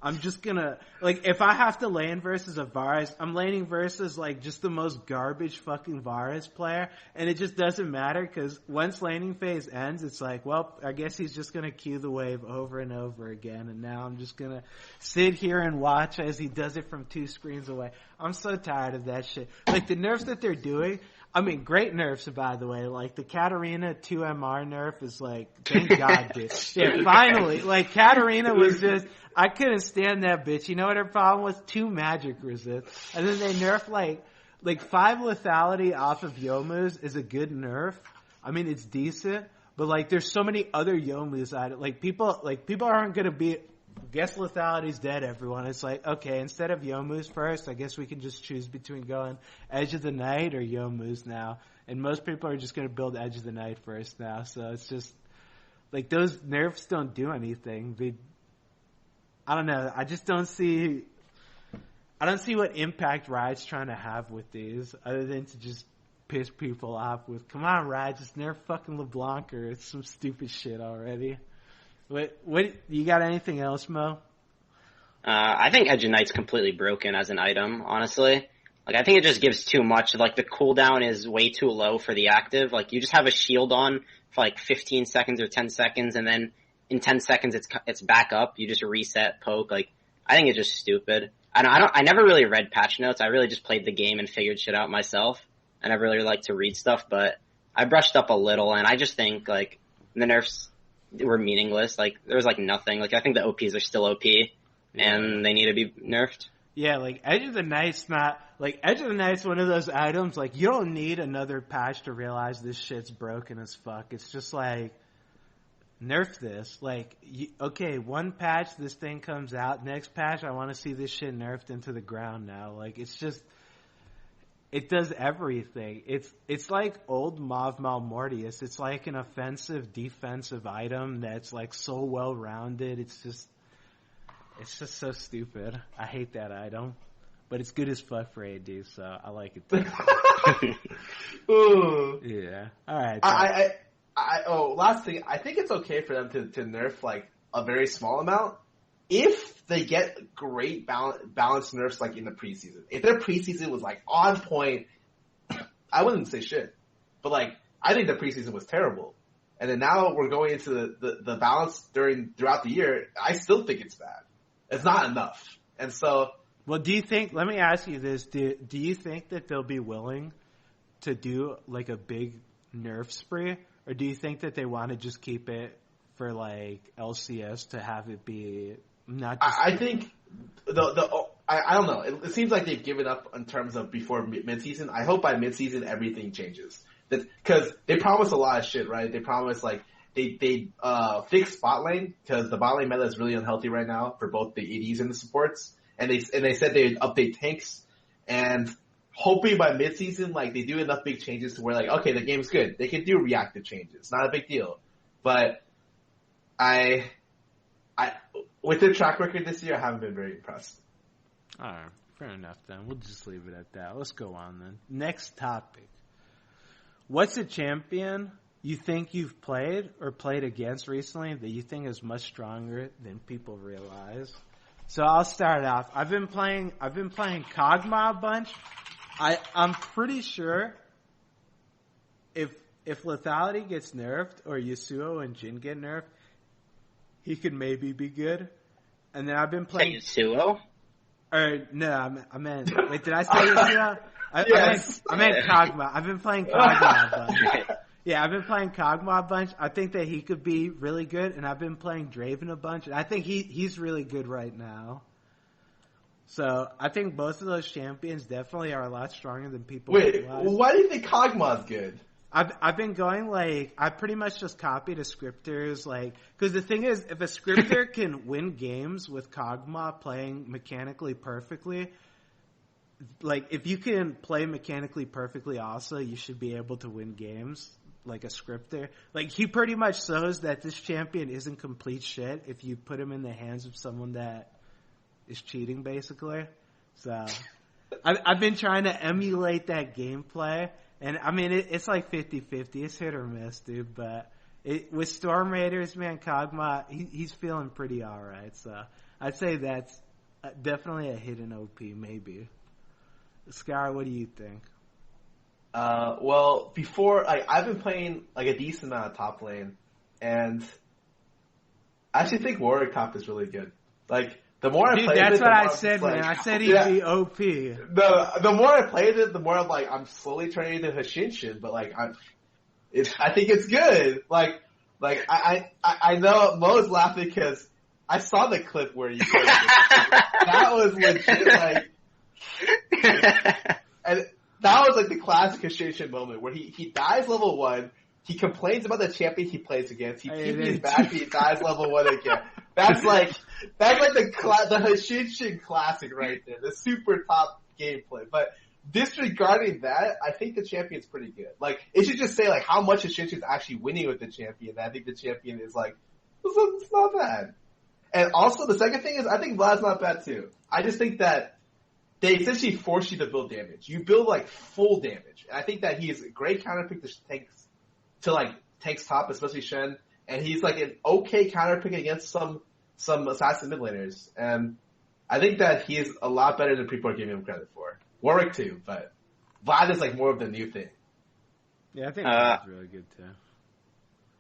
I'm just gonna, like, if I have to lane versus a Varus, I'm laning versus like just the most garbage fucking Varus player, and it just doesn't matter, because once laning phase ends, it's like, well, I guess he's just gonna queue the wave over and over again, and now I'm just gonna sit here and watch as he does it from 2 screens away. I'm so tired of that shit. Like, the nerfs that they're doing, I mean, great nerfs, by the way. Like, the Katarina 2MR nerf is like, thank God, dude. Yeah, finally. Like, Katarina was just, I couldn't stand that bitch. You know what her problem was? 2 magic resist. And then they nerf like 5 lethality off of Youmu's is a good nerf. I mean, it's decent. But like, there's so many other Youmu's at it. Like, people aren't gonna be, guess lethality's dead, everyone. It's like, okay, instead of Youmu's first, I guess we can just choose between going Edge of the Night or Youmu's now. And most people are just going to build Edge of the Night first now. So it's just, like, those nerfs don't do anything. I don't know. I don't see what impact Riot's trying to have with these, other than to just piss people off with, come on, Ryan, just nerf fucking LeBlanc or it's some stupid shit already. What, you got anything else, Mo? I think Edge of Night's completely broken as an item, honestly. Like, I think it just gives too much. Like, the cooldown is way too low for the active. Like, you just have a shield on for like 15 seconds or 10 seconds, and then in 10 seconds it's back up. You just reset, poke. Like, I think it's just stupid. I never really read patch notes. I really just played the game and figured shit out myself. I never really liked to read stuff, but I brushed up a little, and I just think, like, the nerfs were meaningless. Like, there was, like, nothing. Like, I think the OPs are still OP, and they need to be nerfed. Yeah, like, Edge of the Night's Edge of the Night's one of those items, like, you don't need another patch to realize this shit's broken as fuck. It's just like, nerf this. Like, okay, one patch, this thing comes out. Next patch, I want to see this shit nerfed into the ground now. Like, it's just, it does everything. It's like old Mauve Malmortius. It's like an offensive, defensive item that's, like, so well-rounded. It's just so stupid. I hate that item. But it's good as fuck for AD, so I like it too. Yeah. Alright. Last thing, I think it's okay for them to nerf, like, a very small amount if they get great balanced nerfs, like, in the preseason. If their preseason was, like, on point, I wouldn't say shit. But, like, I think the preseason was terrible. And then now we're going into the balance throughout the year. I still think it's bad. It's not enough. And so... Well, do you think, let me ask you this, do you think that they'll be willing to do, like, a big nerf spree? Or do you think that they want to just keep it for, like, LCS to have it be not just... I think, I don't know. It seems like they've given up in terms of before midseason. I hope by midseason everything changes. Because they promise a lot of shit, right? They promise, like, they fix bot lane, because the bot lane meta is really unhealthy right now for both the ADs and the supports. And they said they'd update tanks, and hoping by midseason, like, they do enough big changes to where, like, okay, the game's good. They can do reactive changes. Not a big deal. But with their track record this year, I haven't been very impressed. Alright, fair enough then. We'll just leave it at that. Let's go on then. Next topic. What's a champion you think you've played or played against recently that you think is much stronger than people realize? So I'll start off. I've been playing Kog'Maw a bunch. I'm pretty sure if Lethality gets nerfed or Yassuo and Jhin get nerfed, he could maybe be good. And then I've been playing Yassuo? Or no, I meant. Wait, did I say Yassuo? Yes. I meant Kog'Maw. I've been playing Kog'Maw a bunch. Yeah, I've been playing Kog'Maw a bunch. I think that he could be really good, and I've been playing Draven a bunch, and I think he's really good right now. So I think both of those champions definitely are a lot stronger than people realize. Why do you think Kog'Maw's good? I've been going, like, I pretty much just copied a scripter's, like, because the thing is, if a scripter can win games with Kog'Maw playing mechanically perfectly, like, if you can play mechanically perfectly also, you should be able to win games like a scripter. Like, he pretty much shows that this champion isn't complete shit if you put him in the hands of someone that is cheating, basically. So, I've been trying to emulate that gameplay. And, I mean, it's like 50-50. It's hit or miss, dude. But with Storm Raiders, man, Kog'Maw, he's feeling pretty alright. So I'd say that's definitely a hidden OP, maybe. Scar, what do you think? Well, before, I've been playing, like, a decent amount of top lane. And I actually think Warwick top is really good. Like, the more I played it, that's what I said, man. I said he'd be OP. The more I played it, the more I'm like, I'm slowly turning into Hashinshin, but like, I think it's good. Like I know Mo's laughing because I saw the clip where you played it. That was legit, like, and that was like the classic Hashinshin moment where he dies level 1, he complains about the champion he plays against, he TP's back, he dies level 1 again. That's like the Hashinshin classic right there, the super top gameplay. But disregarding that, I think the champion's pretty good. Like, it should just say like how much Hashinshin's actually winning with the champion. I think the champion is like, it's not bad. And also the second thing is I think Vlad's not bad too. I just think that they essentially force you to build damage. You build like full damage. And I think that he is a great counterpick to tanks top, especially Shen. And he's like an okay counterpick against some assassin mid laners. And I think that he is a lot better than people are giving him credit for. Warwick too, but Vlad is like more of the new thing. Yeah, I think Vlad's really good too.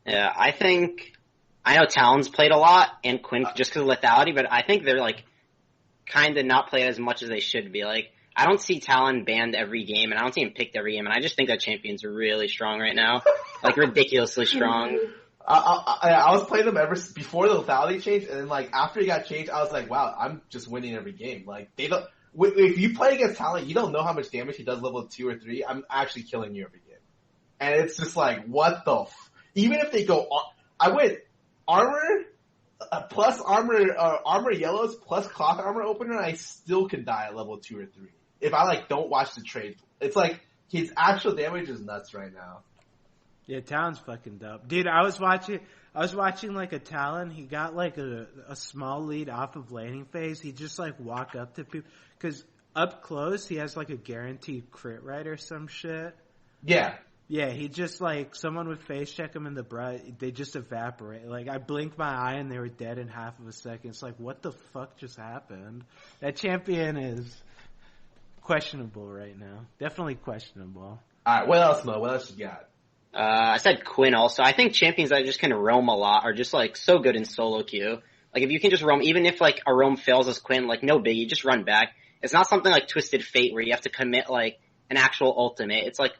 Yeah, I know Talon's played a lot and Quinn just because of lethality, but I think they're like kind of not played as much as they should be. Like, I don't see Talon banned every game, and I don't see him picked every game, and I just think that champion's really strong right now. Like, ridiculously strong. I was playing them ever before the lethality change, and then like after it got changed, I was like, wow, I'm just winning every game. Like, they don't. If you play against Talon, you don't know how much damage he does level 2 or 3. I'm actually killing you every game. And it's just like, what the even if they go, I went armor, plus armor yellows, plus cloth armor opener, and I still can die at level 2 or 3. If I like don't watch the trade. It's like, his actual damage is nuts right now. Yeah, Talon's fucking dope. Dude, I was watching like a Talon, he got like a small lead off of laning phase, he just like walk up to people, cause up close he has like a guaranteed crit rate or some shit. Yeah. Yeah, he just like, someone would face check him in the brush, they just evaporate. Like, I blinked my eye and they were dead in half of a second. It's like, what the fuck just happened? That champion is questionable right now. Definitely questionable. Alright, what else, Mo? What else you got? I said Quinn also. I think champions that just kind of roam a lot are just like so good in solo queue. Like, if you can just roam, even if like a roam fails as Quinn, like no biggie, just run back. It's not something like Twisted Fate where you have to commit like an actual ultimate. It's like,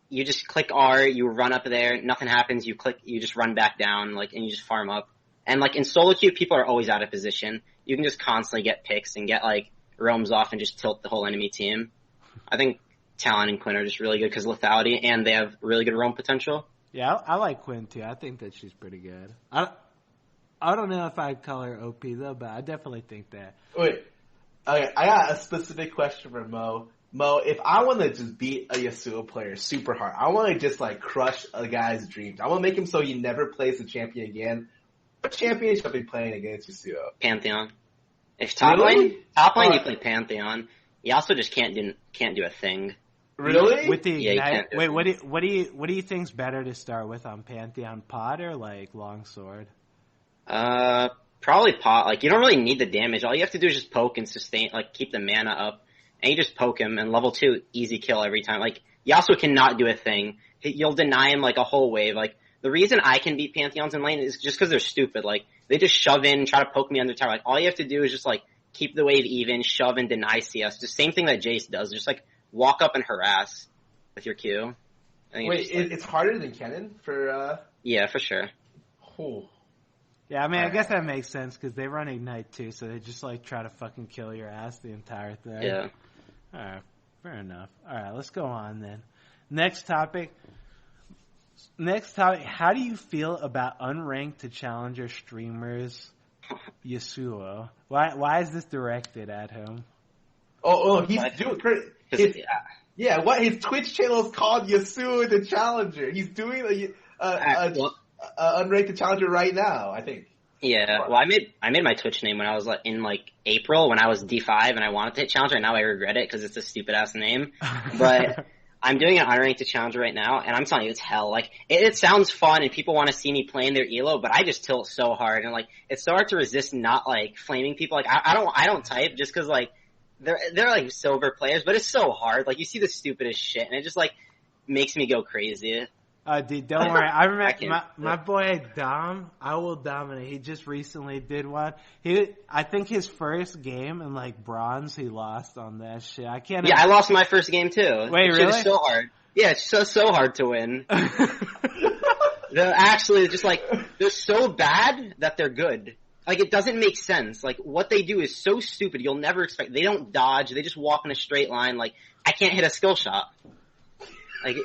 you just click R, you run up there, nothing happens, you just run back down, like, and you just farm up. And like in solo queue, people are always out of position. You can just constantly get picks and get like roams off and just tilt the whole enemy team. I think Talon and Quinn are just really good because lethality, and they have really good roam potential. Yeah, I like Quinn too. I think that she's pretty good. I don't know if I'd call her OP though, but I definitely think that. Wait, okay, I got a specific question for Mo. Mo, if I want to just beat a Yasuo player super hard, I want to just like crush a guy's dreams. I want to make him so he never plays the champion again. What champion should I be playing against Yasuo? Pantheon. If top lane, you play Pantheon. You also just can't do a thing. Really? With the Ignite, wait, what do you think's better to start with on Pantheon, Pod or like Longsword? Probably Pot. Like, you don't really need the damage. All you have to do is just poke and sustain, like keep the mana up. And you just poke him, and level 2, easy kill every time. Like, Yasuo cannot do a thing. You'll deny him, like, a whole wave. Like, the reason I can beat Pantheons in lane is just because they're stupid. Like, they just shove in, try to poke me under tower. Like, all you have to do is just, like, keep the wave even, shove and deny CS. The same thing that Jace does. Just, like, walk up and harass with your Q. Wait, it's harder than Kennen for, Yeah, for sure. Oh. Yeah, I mean, I guess that makes sense, because they run Ignite too, so they just, like, try to fucking kill your ass the entire thing. Yeah. Alright, fair enough. Alright, let's go on then. Next topic, how do you feel about unranked to challenger streamers Yasuo? Why is this directed at him? He's doing great. Yeah, what his Twitch channel is called Yasuo the Challenger. He's doing unranked to challenger right now, I think. Yeah, well, I made my Twitch name when I was in like April when I was D5 and I wanted to hit Challenger, and now I regret it because it's a stupid ass name. But I'm doing an Unranked to Challenger right now, and I'm telling you, it's hell. Like, it sounds fun and people want to see me playing their elo, but I just tilt so hard, and like, it's so hard to resist not like flaming people. Like, I don't type just because like they're like silver players, but it's so hard. Like, you see the stupidest shit, and it just like makes me go crazy. Dude, don't worry. I remember my boy Dom. I will dominate. He just recently did one. I think his first game in like bronze, he lost on that shit. I can't. Yeah, I lost my first game too. Wait, really? It's so hard. Yeah, it's so hard to win. They're actually just like, they're so bad that they're good. Like, it doesn't make sense. Like, what they do is so stupid. You'll never expect. They don't dodge. They just walk in a straight line. Like, I can't hit a skill shot. Like.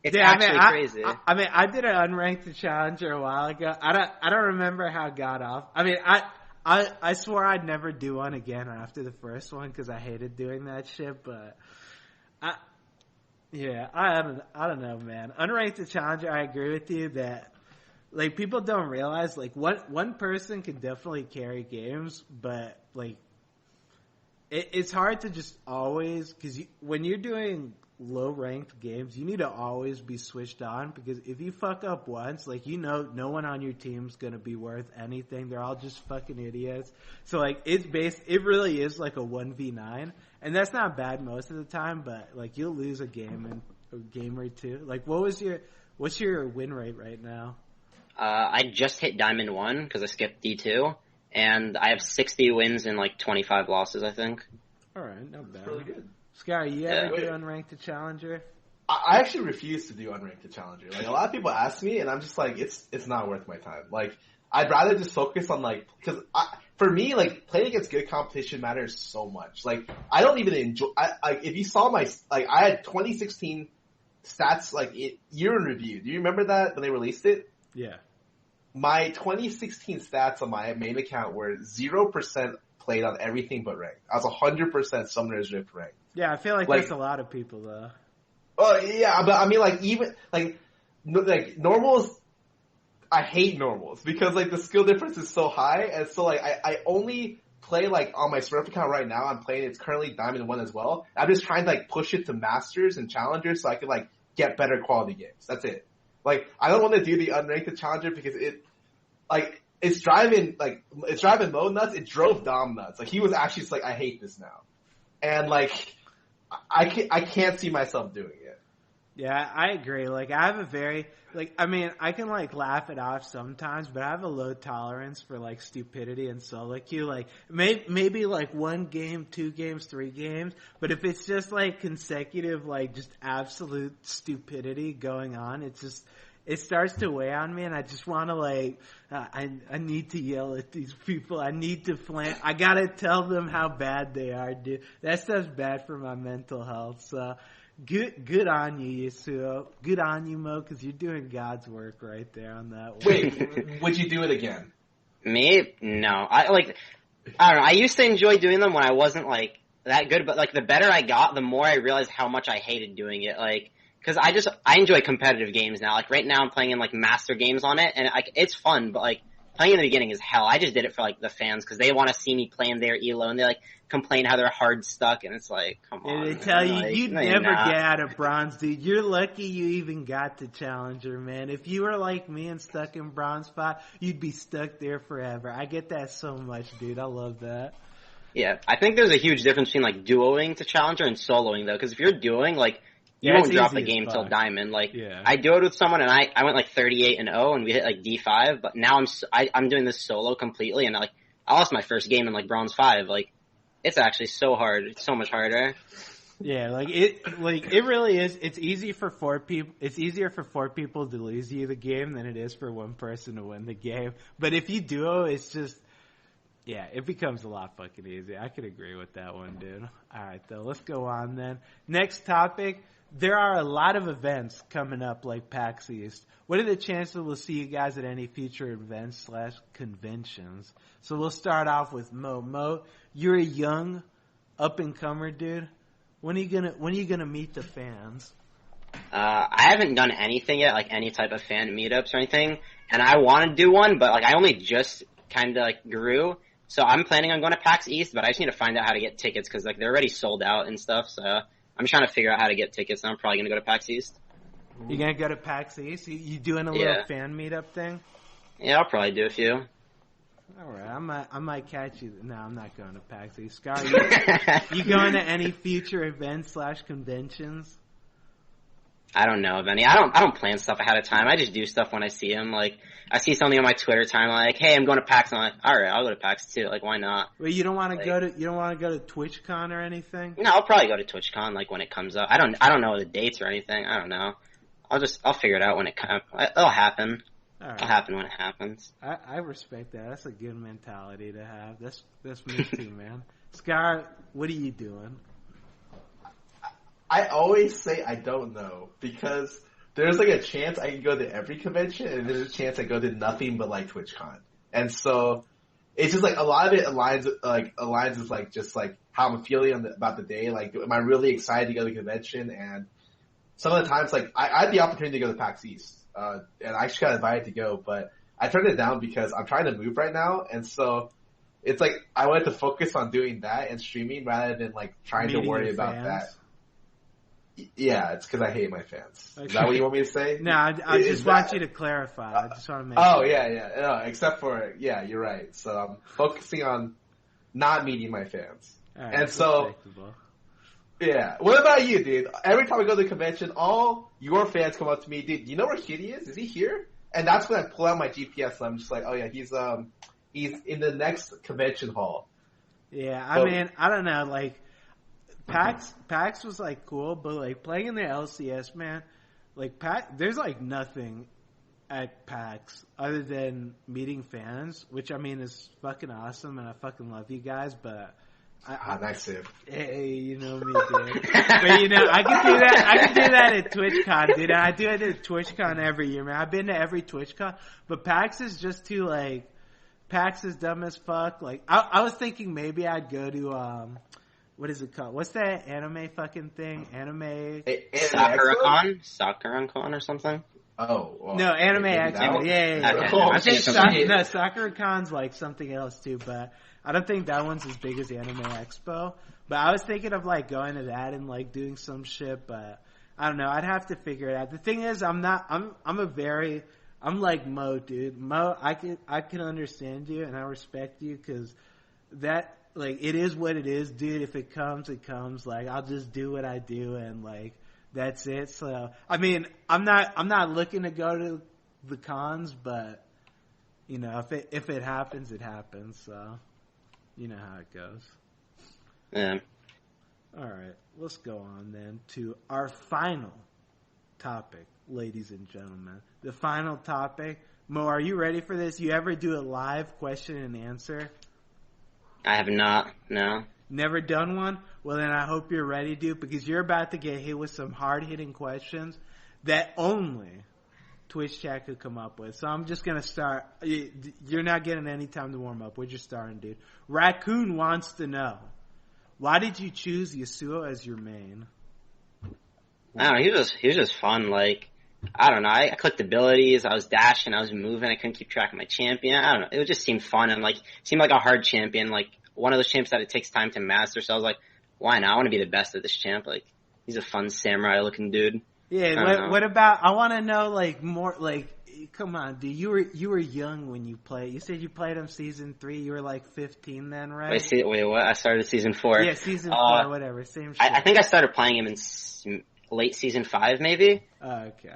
It's crazy. I did an unranked challenger a while ago. I don't remember how it got off. I mean, I swore I'd never do one again after the first one because I hated doing that shit. But I don't know, man. Unranked challenger, I agree with you that like people don't realize like one person can definitely carry games, but like it's hard to just always, because when you're doing low ranked games, you need to always be switched on, because if you fuck up once, like, no one on your team's gonna be worth anything. They're all just fucking idiots. So like, it really is like a 1v9, and that's not bad most of the time, but like, you'll lose a game or two. Like, what's your win rate right now? I just hit Diamond 1 because I skipped D2, and I have 60 wins and like 25 losses, I think. Alright, not bad. That's really good. Sky, you ever do Unranked to Challenger? I actually refuse to do Unranked to Challenger. Like, a lot of people ask me, and I'm just like, it's not worth my time. Like, I'd rather just focus on, like, because for me, like, playing against good competition matters so much. Like, I don't even enjoy, if you saw I had 2016 stats, like, year in review. Do you remember that when they released it? Yeah. My 2016 stats on my main account were 0% played on everything but ranked. I was 100% Summoner's Rift ranked. Yeah, I feel like that's a lot of people, though. Oh, yeah, but I mean, like, even, like normals, I hate normals, because, like, the skill difference is so high, and so, like, I only play, like, on my Smurf account right now, it's currently Diamond 1 as well. I'm just trying to, like, push it to Masters and Challengers so I can, like, get better quality games. That's it. Like, I don't want to do the Unranked Challenger because it's driving Mo nuts. It drove Dom nuts. Like, he was actually just like, I hate this now. And, like, I can't see myself doing it. Yeah, I agree. Like, I have a very, like, I mean, I can, like, laugh it off sometimes, but I have a low tolerance for, like, stupidity and solo queue. Like, maybe, like, 1 game, 2 games, 3 games, but if it's just, like, consecutive, like, just absolute stupidity going on, it starts to weigh on me, and I just want to, like, I need to yell at these people. I need to flame. I gotta tell them how bad they are, dude. That stuff's bad for my mental health, so good on you, Yassuo. Good on you, Mo, because you're doing God's work right there on that one. Wait, would you do it again? Me? No. I don't know. I used to enjoy doing them when I wasn't, like, that good, but, like, the better I got, the more I realized how much I hated doing it. Like, because I enjoy competitive games now. Like, right now I'm playing in, like, master games on it, and, like, it's fun, but, like, playing in the beginning is hell. I just did it for, like, the fans, because they want to see me playing their elo, and they, like, complain how they're hard stuck, and it's like, come on. They tell you, like, you'd never get out of bronze, dude. You're lucky you even got to Challenger, man. If you were like me and stuck in bronze spot, you'd be stuck there forever. I get that so much, dude. I love that. Yeah, I think there's a huge difference between, like, duoing to Challenger and soloing, though, because if you're duoing, like, you won't drop the game till Diamond. Like, yeah. I duoed with someone, and I went, like, 38-0, and we hit, like, D5, but now I'm doing this solo completely, and, like, I lost my first game in, like, bronze 5. Like, it's actually so hard. It's so much harder. Yeah, it really is. It's easier for 4 people to lose you the game than it is for 1 person to win the game. But if you duo, it's just, yeah, it becomes a lot fucking easy. I could agree with that one, dude. Alright, though, let's go on then. Next topic. There are a lot of events coming up, like PAX East. What are the chances we'll see you guys at any future events / conventions? So we'll start off with Mo. Mo, you're a young up-and-comer, dude. When are you gonna meet the fans? I haven't done anything yet, like any type of fan meetups or anything, and I want to do one, but, like, I only just kind of, like, grew. So I'm planning on going to PAX East, but I just need to find out how to get tickets, because, like, they're already sold out and stuff, so I'm trying to figure out how to get tickets, and I'm probably going to go to PAX East. You're going to go to PAX East? You doing a little fan meetup thing? Yeah, I'll probably do a few. Alright, I might catch you. No, I'm not going to PAX East. Scar, you going to any future events / conventions? I don't know of any. I don't plan stuff ahead of time. I just do stuff when I see them. Like, I see something on my Twitter time, like, hey, I'm going to PAX. I'm like, alright, I'll go to PAX too. Like, why not? Well, you don't want to go to TwitchCon or anything? No, I'll probably go to TwitchCon, like, when it comes up. I don't know the dates or anything. I don't know. I'll figure it out when it comes. It'll happen. Right. It'll happen when it happens. I respect that. That's a good mentality to have. That's me too, man. Scar, what are you doing? I always say I don't know, because there's, like, a chance I can go to every convention, and there's a chance I go to nothing but, like, TwitchCon. And so it's just, like, a lot of it aligns with, like, just, like, how I'm feeling about the day. Like, am I really excited to go to the convention? And some of the times, like, I had the opportunity to go to PAX East, and I actually got invited to go, but I turned it down because I'm trying to move right now, and so it's like I wanted to focus on doing that and streaming rather than like trying Meeting to worry your about fans? that. Yeah, it's because I hate my fans. Okay. Is that what you want me to say? No, I Is just that- want you to clarify. I just want to make Oh sure. yeah. No, except for you're right. So I'm focusing on not meeting my fans. All right, And so respectable. yeah. What about you, dude? Every time I go to the convention, all your fans come up to me, dude. You know where Kitty is? Is he here? And that's when I pull out my GPS. And I'm just like, oh yeah, he's in the next convention hall. Yeah, I mean, I don't know, like, PAX was, like, cool, but, like, playing in the LCS, man, like, there's, like, nothing at PAX other than meeting fans, which, I mean, is fucking awesome, and I fucking love you guys, but... Nice dude. Hey, you know me, dude. But, you know, I can do that at TwitchCon, dude. I do it at TwitchCon every year, man. I've been to every TwitchCon, but PAX is just too, like... PAX is dumb as fuck. Like, I was thinking maybe I'd go to, what is it called? What's that anime fucking thing? Anime? Sakura-con or something? Oh. Well, No, Anime Expo. Yeah. Okay. Oh, I think shit. Sakura-con's like something else too, but I don't think that one's as big as Anime Expo. But I was thinking of like going to that and like doing some shit, but I don't know. I'd have to figure it out. The thing is, I'm like Mo, dude. Mo, I can understand you and I respect you because that, like, it is what it is, dude. If it comes, it comes. Like, I'll just do what I do and, like, that's it. So, I mean, I'm not looking to go to the cons, but, you know, if it happens, it happens. So, you know how it goes. Yeah. All right. Let's go on then to our final topic, ladies and gentlemen. The final topic. Mo, are you ready for this? You ever do a live question and answer? I have not, no. Never done one? Well, then I hope you're ready, dude, because you're about to get hit with some hard-hitting questions that only Twitch chat could come up with. So I'm just going to start. You're not getting any time to warm up. We're just starting, dude. Raccoon wants to know, why did you choose Yassuo as your main? I don't know, he was just fun, like, I don't know, I clicked abilities, I was dashing, I was moving, I couldn't keep track of my champion, I don't know, it just seemed fun, and like, seemed like a hard champion, like, one of those champs that it takes time to master, so I was like, why not, I want to be the best at this champ, like, he's a fun samurai looking dude. Yeah, what about, I want to know, like, more, like, come on, dude, you were young when you played, you said you played him season 3, you were like 15 then, right? Wait, what, I started season 4. Yeah, season 4, whatever, same shit. I think I started playing him in late season 5, maybe. Okay.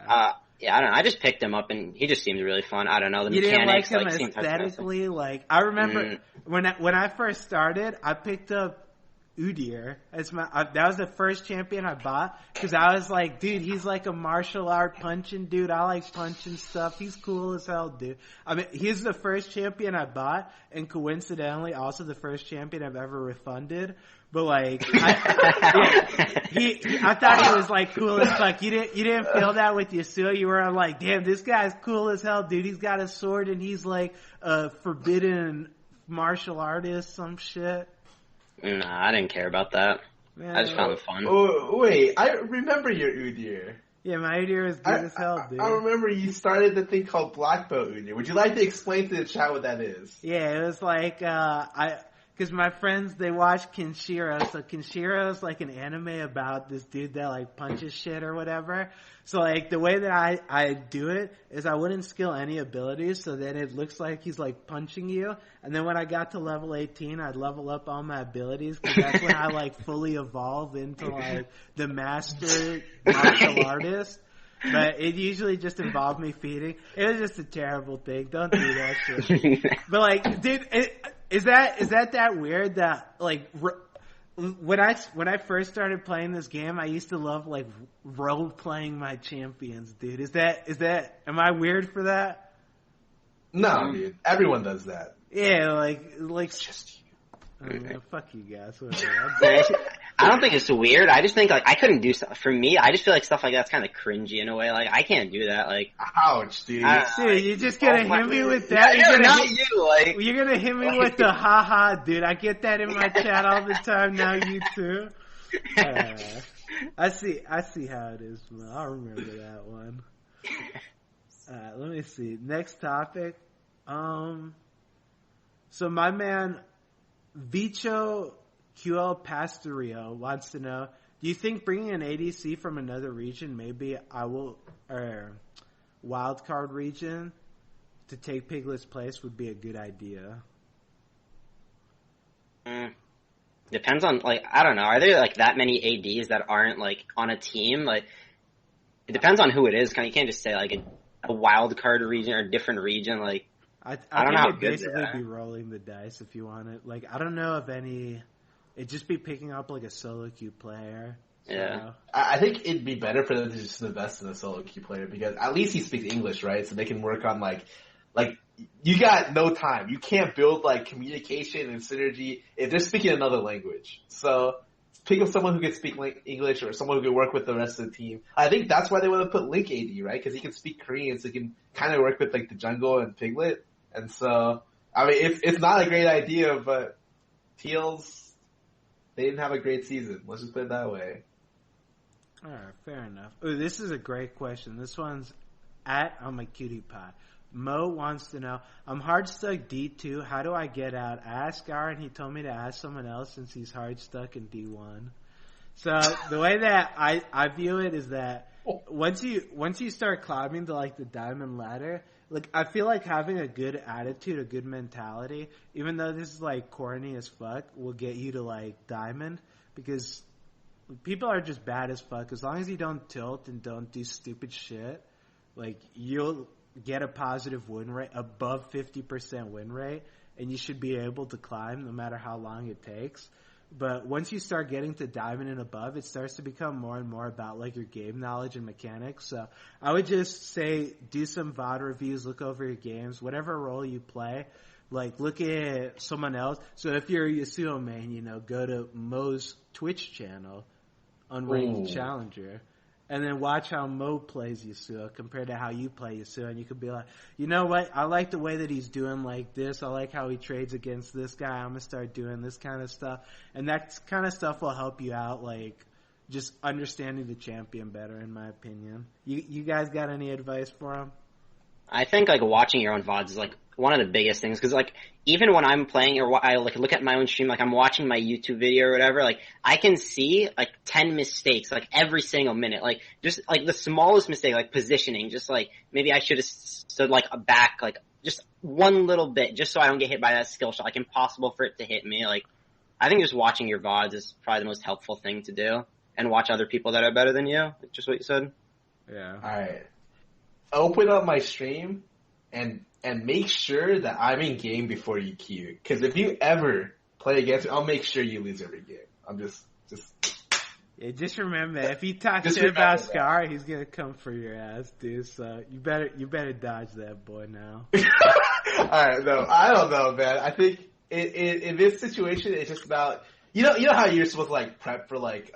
Yeah, I don't know. I just picked him up, and he just seemed really fun. I don't know. The you mechanics, didn't like him seemed aesthetically? Like, I remember when I first started, I picked up Udyr. That was the first champion I bought because I was like, dude, he's like a martial art punching dude. I like punching stuff. He's cool as hell, dude. I mean, he's the first champion I bought, and coincidentally, also the first champion I've ever refunded. But like, I thought he was like cool as fuck. You didn't feel that with Yassuo. You were like, damn, this guy's cool as hell, dude. He's got a sword and he's like a forbidden martial artist, some shit. Nah, I didn't care about that. Man, I just found it fun. Oh, wait, I remember your Udyr. Yeah, my Udyr is good as hell, dude. I remember you started the thing called Black Belt Udyr. Would you like to explain to the chat what that is? Yeah, it was like, because my friends, they watch Kenshiro, so Kenshiro is like an anime about this dude that like punches shit or whatever. So like the way that I do it is I wouldn't skill any abilities, so then it looks like he's like punching you. And then when I got to level 18, I'd level up all my abilities because that's when I like fully evolve into like the master martial artist. But it usually just involved me feeding. It was just a terrible thing. Don't do that shit. But like, dude, is that weird that like when I first started playing this game, I used to love like role playing my champions, dude. Is that am I weird for that? No, dude. Everyone does that. Yeah, like It's just you. Fuck you guys. Whatever. I don't think it's weird. I just think like I couldn't do stuff. For me, I just feel like stuff like that's kind of cringy in a way. Like I can't do that. Like ouch, dude. Dude, you're just gonna hit me with that. Yeah, not you. Like you're gonna hit me with the haha, dude. I get that in my chat all the time. Now you too. I see how it is, man. I'll remember that one. Let me see. Next topic. So my man Vicho QL Pastorio wants to know, do you think bringing an ADC from another region, maybe wildcard region, to take Piglet's place would be a good idea? Depends on, like, I don't know. Are there, like, that many ADs that aren't, like, on a team? Like, it depends on who it is. You can't just say, like, a wild card region or a different region. Like, I don't think know how it'd good basically they are. be rolling the dice if you want it. Like, I don't know if it'd just be picking up, like, a solo queue player. So. Yeah. I think it'd be better for them to just invest in a solo queue player because at least he speaks English, right? So they can work on like you got no time. You can't build like communication and synergy if they're speaking another language. So pick up someone who can speak English or someone who can work with the rest of the team. I think that's why they want to put Link AD, right? Because he can speak Korean, so he can kind of work with like the jungle and Piglet. And so, I mean, it's not a great idea, but Teals, they didn't have a great season. Let's just put it that way. All right, fair enough. Ooh, this is a great question. This one's at I'm a cutie pie. Mo wants to know, I'm hard stuck D2. How do I get out? I asked Gar and he told me to ask someone else since he's hard stuck in D1. So the way that I view it is that once you start climbing to like the diamond ladder, like I feel like having a good attitude, a good mentality, even though this is like corny as fuck, will get you to like diamond because people are just bad as fuck. As long as you don't tilt and don't do stupid shit, like you'll get a positive win rate, above 50% win rate, and you should be able to climb no matter how long it takes. But once you start getting to diamond and above, it starts to become more and more about like your game knowledge and mechanics. So I would just say do some VOD reviews, look over your games, whatever role you play. Like look at someone else. So if you're a Yassuo main, you know, go to Mo's Twitch channel, Unranked Challenger, and then watch how Mo plays Yassuo compared to how you play Yassuo, and you could be like, you know what, I like the way that he's doing like this, I like how he trades against this guy, I'm gonna start doing this kind of stuff, and that kind of stuff will help you out, like, just understanding the champion better, in my opinion. You guys got any advice for him? I think, like, watching your own VODs is, like, one of the biggest things, because, like, even when I'm playing or I, like, look at my own stream, like, I'm watching my YouTube video or whatever, like, I can see, like, 10 mistakes, like, every single minute, like, just, like, the smallest mistake, like, positioning, just, like, maybe I should have stood, like, back, like, just one little bit, just so I don't get hit by that skill shot, like, impossible for it to hit me, like, I think just watching your VODs is probably the most helpful thing to do, and watch other people that are better than you, like, just what you said. Yeah. Alright. Open up my stream and make sure that I'm in game before you queue. Because if you ever play against me, I'll make sure you lose every game. I'm just. Yeah, just remember, if you talk Just shit about remember Scar, he's gonna come for your ass, dude. So you better dodge that boy now. Alright, no, I don't know, man. I think in this situation, it's just about you know how you're supposed to like prep for like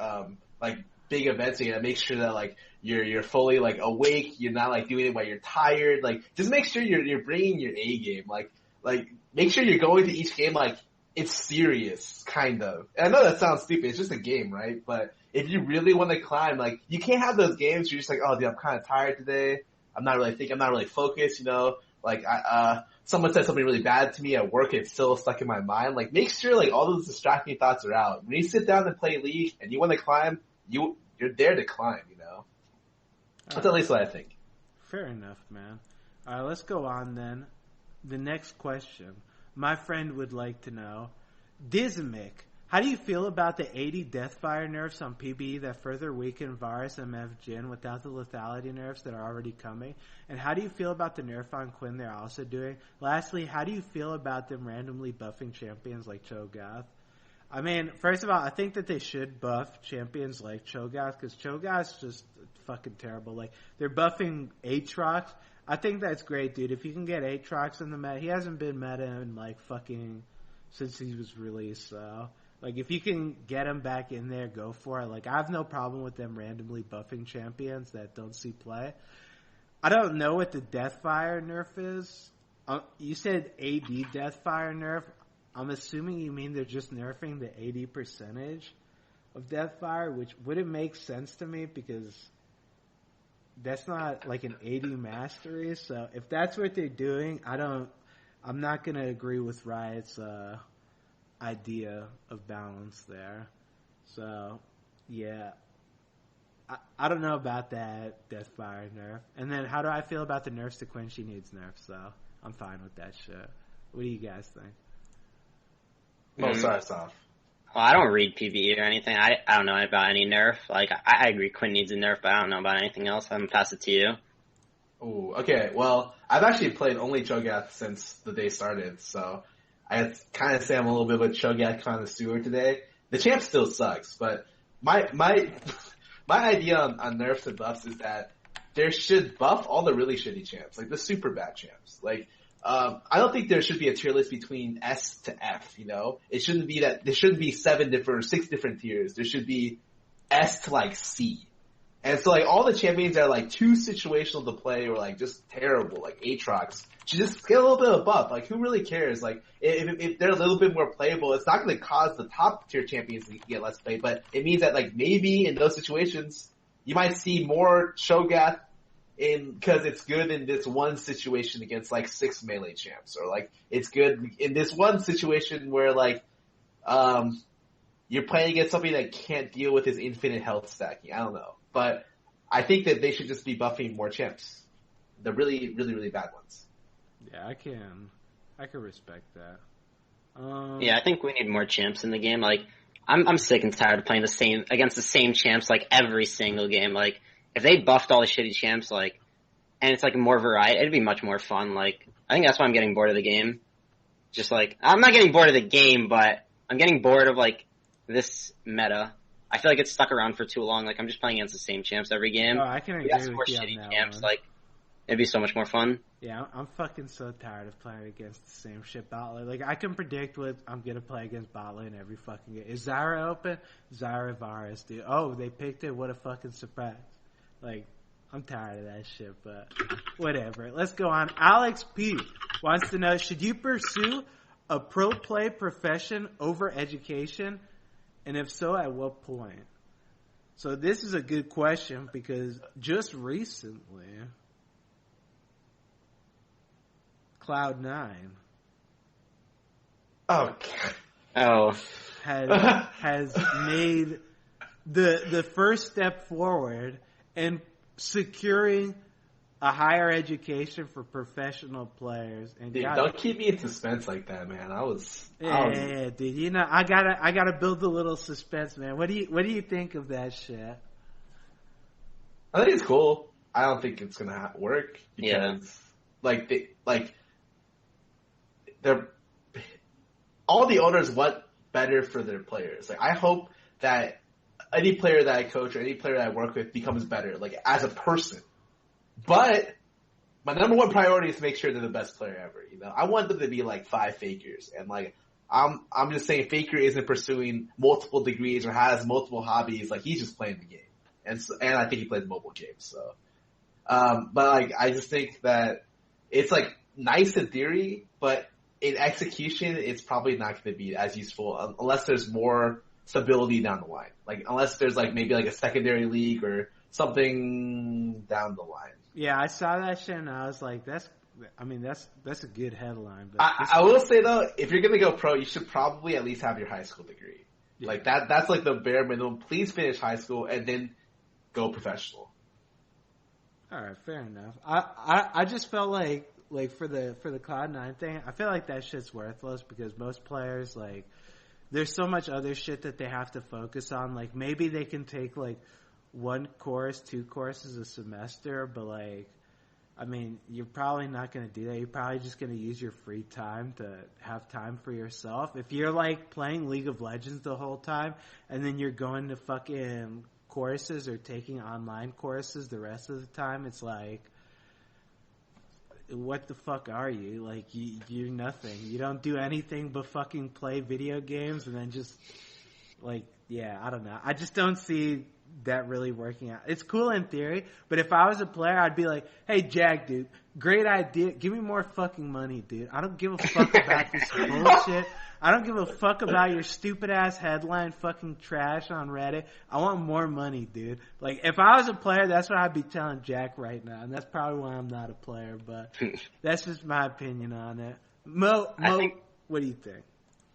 big events. You gotta make sure that like you're fully like awake. You're not like doing it while you're tired. Like just make sure you're bringing your A game. Like make sure you're going to each game like it's serious, kind of. And I know that sounds stupid. It's just a game, right? But if you really want to climb, like you can't have those games where you're just like, oh, dude, I'm kind of tired today. I'm not really thinking. I'm not really focused. You know, like someone said something really bad to me at work. It's still stuck in my mind. Like make sure like all those distracting thoughts are out. When you sit down and play League and you want to climb, you're there to climb, you know? That's at least what I think. Fair enough, man. All right, let's go on then. The next question. My friend would like to know, Dizmic, how do you feel about the 80 Deathfire nerfs on PBE that further weaken Varus and MF Jin without the lethality nerfs that are already coming? And how do you feel about the nerf on Quinn they're also doing? Lastly, how do you feel about them randomly buffing champions like Cho'Gath? I mean, first of all, I think that they should buff champions like Cho'Gath because Cho'Gath's just fucking terrible. Like, they're buffing Aatrox. I think that's great, dude. If you can get Aatrox in the meta, he hasn't been meta in, like, fucking since he was released, so. Like, if you can get him back in there, go for it. Like, I have no problem with them randomly buffing champions that don't see play. I don't know what the Deathfire nerf is. You said AD Deathfire nerf. I'm assuming you mean they're just nerfing the 80% of Deathfire, which wouldn't make sense to me because that's not like an 80 mastery. So if that's what they're doing, I'm not gonna agree with Riot's idea of balance there. So, yeah. I don't know about that Deathfire nerf. And then how do I feel about the nerfs to Quinn? She needs nerfs, so I'm fine with that shit. What do you guys think? Oh, sorry, off. Well, I don't read PvE or anything. I don't know about any nerf. Like, I agree Quinn needs a nerf, but I don't know about anything else. I'm gonna pass it to you. Ooh, okay. Well, I've actually played only Cho'Gath since the day started, so I kind of say I'm a little bit of a Cho'Gath connoisseur today. The champ still sucks, but my idea on nerfs and buffs is that there should buff all the really shitty champs, like the super bad champs. Like, I don't think there should be a tier list between S to F, you know? It shouldn't be that, there shouldn't be 6 different tiers. There should be S to like C. And so like all the champions that are like too situational to play or like just terrible, like Aatrox, should just get a little bit of a buff. Like who really cares? Like if they're a little bit more playable, it's not going to cause the top tier champions to get less play, but it means that like maybe in those situations you might see more Cho'Gath because it's good in this one situation against like 6 melee champs, or like it's good in this one situation where like you're playing against somebody that can't deal with his infinite health stacking. I don't know. But I think that they should just be buffing more champs. The really, really, really bad ones. Yeah, I can respect that. Yeah, I think we need more champs in the game. Like, I'm sick and tired of playing against the same champs like every single game. Like, if they buffed all the shitty champs, like, and it's like more variety, it'd be much more fun. Like, I think that's why I'm getting bored of the game. Just like, I'm not getting bored of the game, but I'm getting bored of like this meta. I feel like it's stuck around for too long. Like, I'm just playing against the same champs every game. Oh, I can agree with you on that champs, one. like, it'd be so much more fun. Yeah, I'm fucking so tired of playing against the same shit bot lane. Like, I can predict what I'm gonna play against bot lane every fucking game. Is Zyra open? Zyra Varus, dude. Oh, they picked it. What a fucking surprise. Like, I'm tired of that shit, but whatever. Let's go on. Alex P wants to know, should you pursue a pro play profession over education? And if so, at what point? So this is a good question because just recently, Cloud9 has made the first step forward in securing a higher education for professional players. And dude, don't keep me in suspense like that, man. Yeah, dude. You know, I gotta build a little suspense, man. What do you think of that shit? I think it's cool. I don't think it's gonna work because, they're all the owners want better for their players. Like, I hope that any player that I coach or any player that I work with becomes better, like as a person. But my number one priority is to make sure they're the best player ever. You know, I want them to be like 5 fakers, and like I'm just saying, Faker isn't pursuing multiple degrees or has multiple hobbies. Like, he's just playing the game, and I think he plays mobile games. So, but like I just think that it's like nice in theory, but in execution, it's probably not going to be as useful unless there's more stability down the line. Like, unless there's like maybe like a secondary league or something down the line. Yeah, I saw that shit and I was like, that's a good headline. But I will say though, if you're gonna go pro, you should probably at least have your high school degree. Yeah. Like that's like the bare minimum. Please finish high school and then go professional. All right, fair enough. I just felt like for the Cloud9 thing, I feel like that shit's worthless because most players, like, there's so much other shit that they have to focus on. Like, maybe they can take like 1 course, 2 courses a semester, but like, I mean, you're probably not going to do that. You're probably just going to use your free time to have time for yourself. If you're like playing League of Legends the whole time and then you're going to fucking courses or taking online courses the rest of the time, it's like, what the fuck are you? Like, you're nothing. You don't do anything but fucking play video games and then just, like, yeah, I don't know. I just don't see that really working out. It's cool in theory, but if I was a player, I'd be like, hey, Jack, dude, great idea. Give me more fucking money, dude. I don't give a fuck about this bullshit. I don't give a fuck about your stupid ass headline fucking trash on Reddit. I want more money, dude. Like, if I was a player, that's what I'd be telling Jack right now, and that's probably why I'm not a player, but that's just my opinion on it. Mo, what do you think?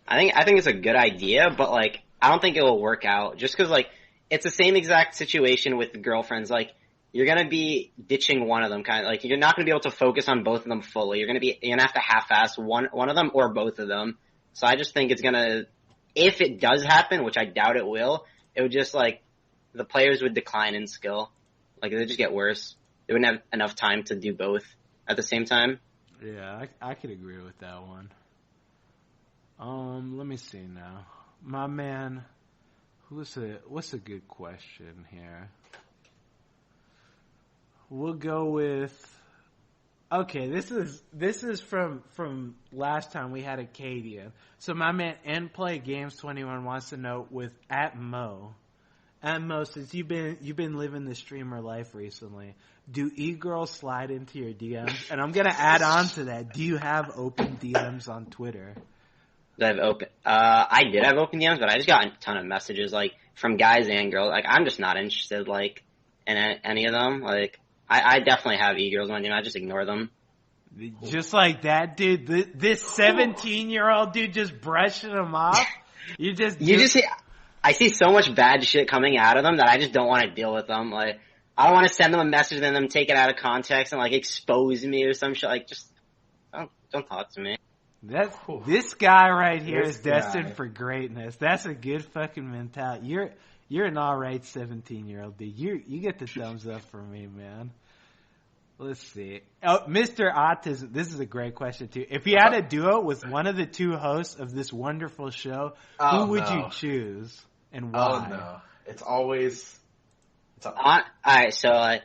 I think it's a good idea, but like I don't think it will work out just because like it's the same exact situation with girlfriends. Like you're gonna be ditching one of them, kind of like you're not gonna be able to focus on both of them fully. You're gonna have to half-ass one of them or both of them. So I just think it's gonna, if it does happen, which I doubt it will, it would just like the players would decline in skill. Like it would just get worse. They wouldn't have enough time to do both at the same time. Yeah, I could agree with that one. Let me see now. My man, what's a good question here? We'll go with, okay, this is from last time we had Acadian. So my man Nplay Games 21 wants to know with at Mo, since you've been living the streamer life recently, do e-girls slide into your DMs? And I'm gonna add on to that. Do you have open DMs on Twitter? I did have open DMs, but I just got a ton of messages like from guys and girls. Like I'm just not interested like in any of them. Like I definitely have e-girls on my DM. I just ignore them. Just like that, dude. This 17-year-old dude just brushing them off. I see so much bad shit coming out of them that I just don't want to deal with them. Like, I don't want to send them a message and then them take it out of context and like expose me or some shit. Like, just don't talk to me. This guy right here is destined for greatness. That's a good fucking mentality. You're an alright 17-year-old dude. You get the thumbs up for me, man. Let's see. Oh, Mr. Autism. This is a great question too. If you had a duo with one of the two hosts of this wonderful show, who would you choose and why? Oh no, it's always. Alright, so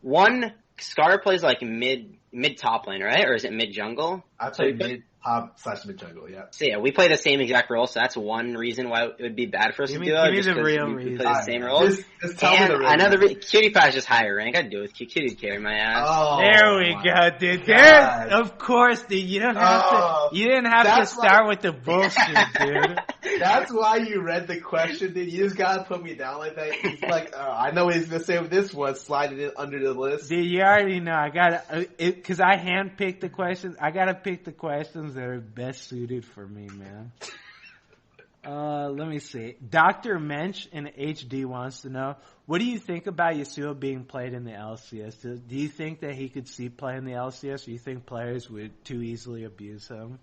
one Scar plays like mid top lane, right? Or is it mid jungle? I play mid top / mid jungle, yeah. So yeah, we play the same exact role, so that's one reason why it would be bad for us to do it. Give me the real reason. We play the same roles. Just tell me the real another Cutie Pie's just higher rank. I'd do it with Cutie would carry my ass. Oh, there we go, dude. There's, of course, dude. You don't have to. You didn't have to start with the bullshit, dude. That's why you read the question, dude. You just gotta put me down like that. He's like, I know what he's gonna say with this one. Slide it in under the list. Dude, you already know. I gotta, cause I handpicked the questions. I gotta pick the questions that are best suited for me, man. Let me see. Dr. Mensch in HD wants to know, what do you think about Yassuo being played in the LCS? Do you think that he could see play in the LCS, or do you think players would too easily abuse him?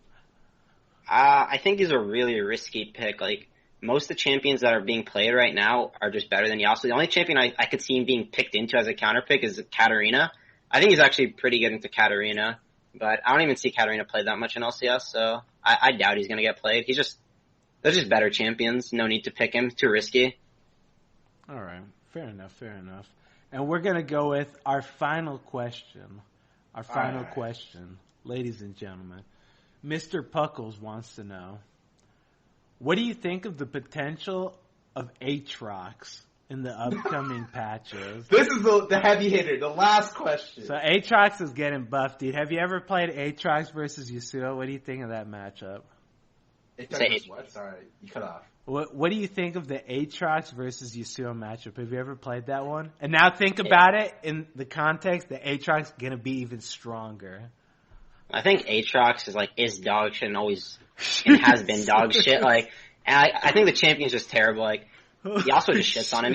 I think he's a really risky pick. Like, most of the champions that are being played right now are just better than Yasuo. The only champion I could see him being picked into as a counter pick is Katarina. I think he's actually pretty good into Katarina, but I don't even see Katarina play that much in LCS, so I doubt he's gonna get played. They're just better champions. No need to pick him. Too risky. Alright. Fair enough. And we're gonna go with our final question. Question, ladies and gentlemen. Mr. Puckles wants to know, what do you think of the potential of Aatrox in the upcoming patches? This is the heavy hitter, the last question. So Aatrox is getting buffed, dude. Have you ever played Aatrox versus Yasuo? What do you think of that matchup? Aatrox what? Sorry, you cut off. What do you think of the Aatrox versus Yasuo matchup? Have you ever played that one? And now think about it in the context that Aatrox is going to be even stronger. I think Aatrox is dog shit and always and has been dog shit. Like, and I think the champion's just terrible. Like, Yasuo just shits on him.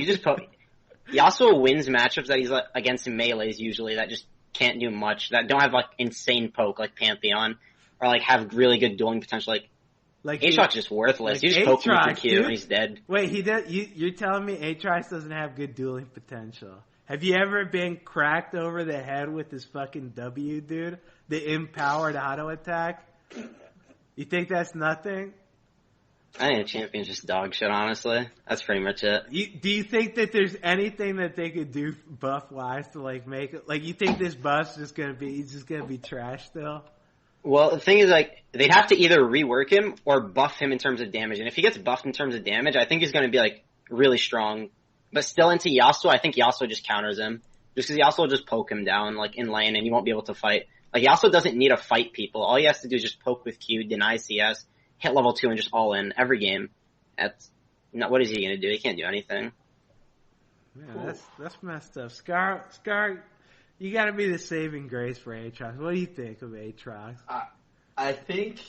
Yasuo wins matchups that he's against in melees usually that just can't do much, that don't have insane poke like Pantheon, or have really good dueling potential. Like Aatrox is just worthless. You just poke him with your Q and he's dead. Wait, you're telling me Aatrox doesn't have good dueling potential? Have you ever been cracked over the head with this fucking W, dude? The empowered auto attack? You think that's nothing? I think the champion's just dog shit, honestly. That's pretty much it. Do you think that there's anything that they could do buff-wise to make it? You think this buff's just gonna be trash still? Well, the thing is, they'd have to either rework him or buff him in terms of damage. And if he gets buffed in terms of damage, I think he's going to be, really strong. But still into Yasuo, I think Yasuo just counters him. Just because Yasuo will just poke him down, in lane, and he won't be able to fight. Yasuo doesn't need to fight people. All he has to do is just poke with Q, deny CS, hit level 2, and just all in every game. What is he going to do? He can't do anything. Yeah, that's messed up. Scar, you gotta be the saving grace for Aatrox. What do you think of Aatrox? I think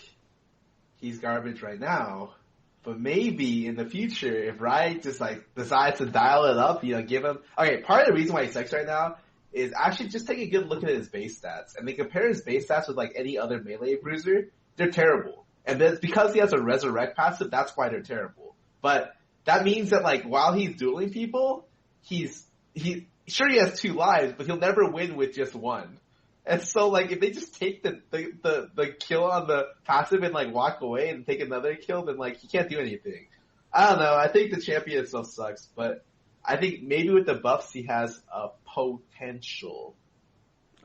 he's garbage right now. But maybe in the future, if Riot just like decides to dial it up, give him. Okay, part of the reason why he sucks right now is actually just take a good look at his base stats, and they compare his base stats with like any other melee bruiser. They're terrible, and that's because he has a resurrect passive. That's why they're terrible. But that means that like while he's dueling people, he has 2 lives, but he'll never win with just 1. And so, like, if they just take the kill on the passive and, like, walk away and take another kill, then, like, he can't do anything. I don't know. I think the champion itself sucks, but I think maybe with the buffs he has a potential.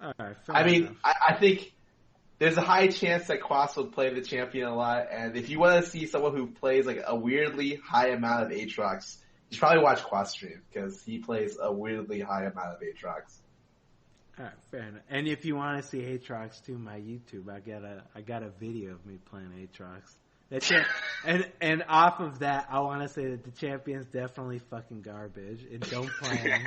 All right, I think there's a high chance that Quas will play the champion a lot, and if you want to see someone who plays, like, a weirdly high amount of Aatrox, you should probably watch Quas stream, because he plays a weirdly high amount of Aatrox. All right, fair enough. And if you want to see Aatrox too, my YouTube, I got a video of me playing Aatrox. That's it. And off of that, I want to say that the champion's definitely fucking garbage, and don't play him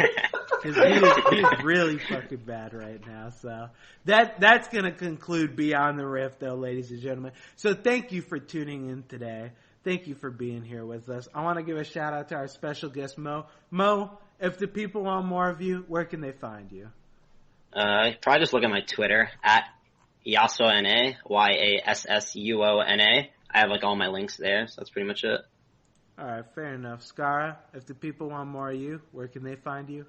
because he's really fucking bad right now. So that's gonna conclude Beyond the Rift, though, ladies and gentlemen. So thank you for tuning in today. Thank you for being here with us. I want to give a shout out to our special guest, Mo. Mo, if the people want more of you, where can they find you? Probably just look at my Twitter at Yassuona, Yassuona. I have like all my links there, so that's pretty much it. All right, fair enough. Skara, if the people want more of you, where can they find you?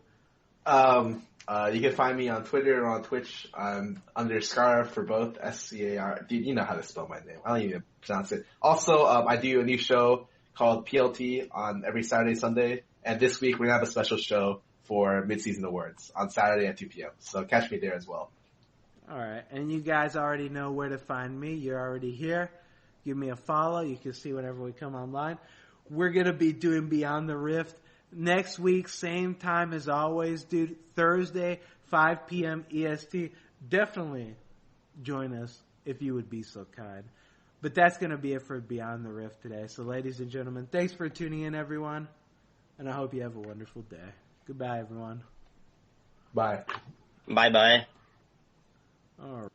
You can find me on Twitter or on Twitch. I'm under Skara for both, SCAR. Dude, you know how to spell my name. I don't even pronounce it. Also, I do a new show called PLT on every Saturday, Sunday, and this week we're gonna have a special show for mid-season awards on Saturday at 2 p.m. So catch me there as well. All right. And you guys already know where to find me. You're already here. Give me a follow. You can see whenever we come online. We're going to be doing Beyond the Rift next week, same time as always, dude. Thursday, 5 p.m. EST. Definitely join us if you would be so kind. But that's going to be it for Beyond the Rift today. So ladies and gentlemen, thanks for tuning in, everyone. And I hope you have a wonderful day. Goodbye, everyone. Bye. Bye-bye. All right.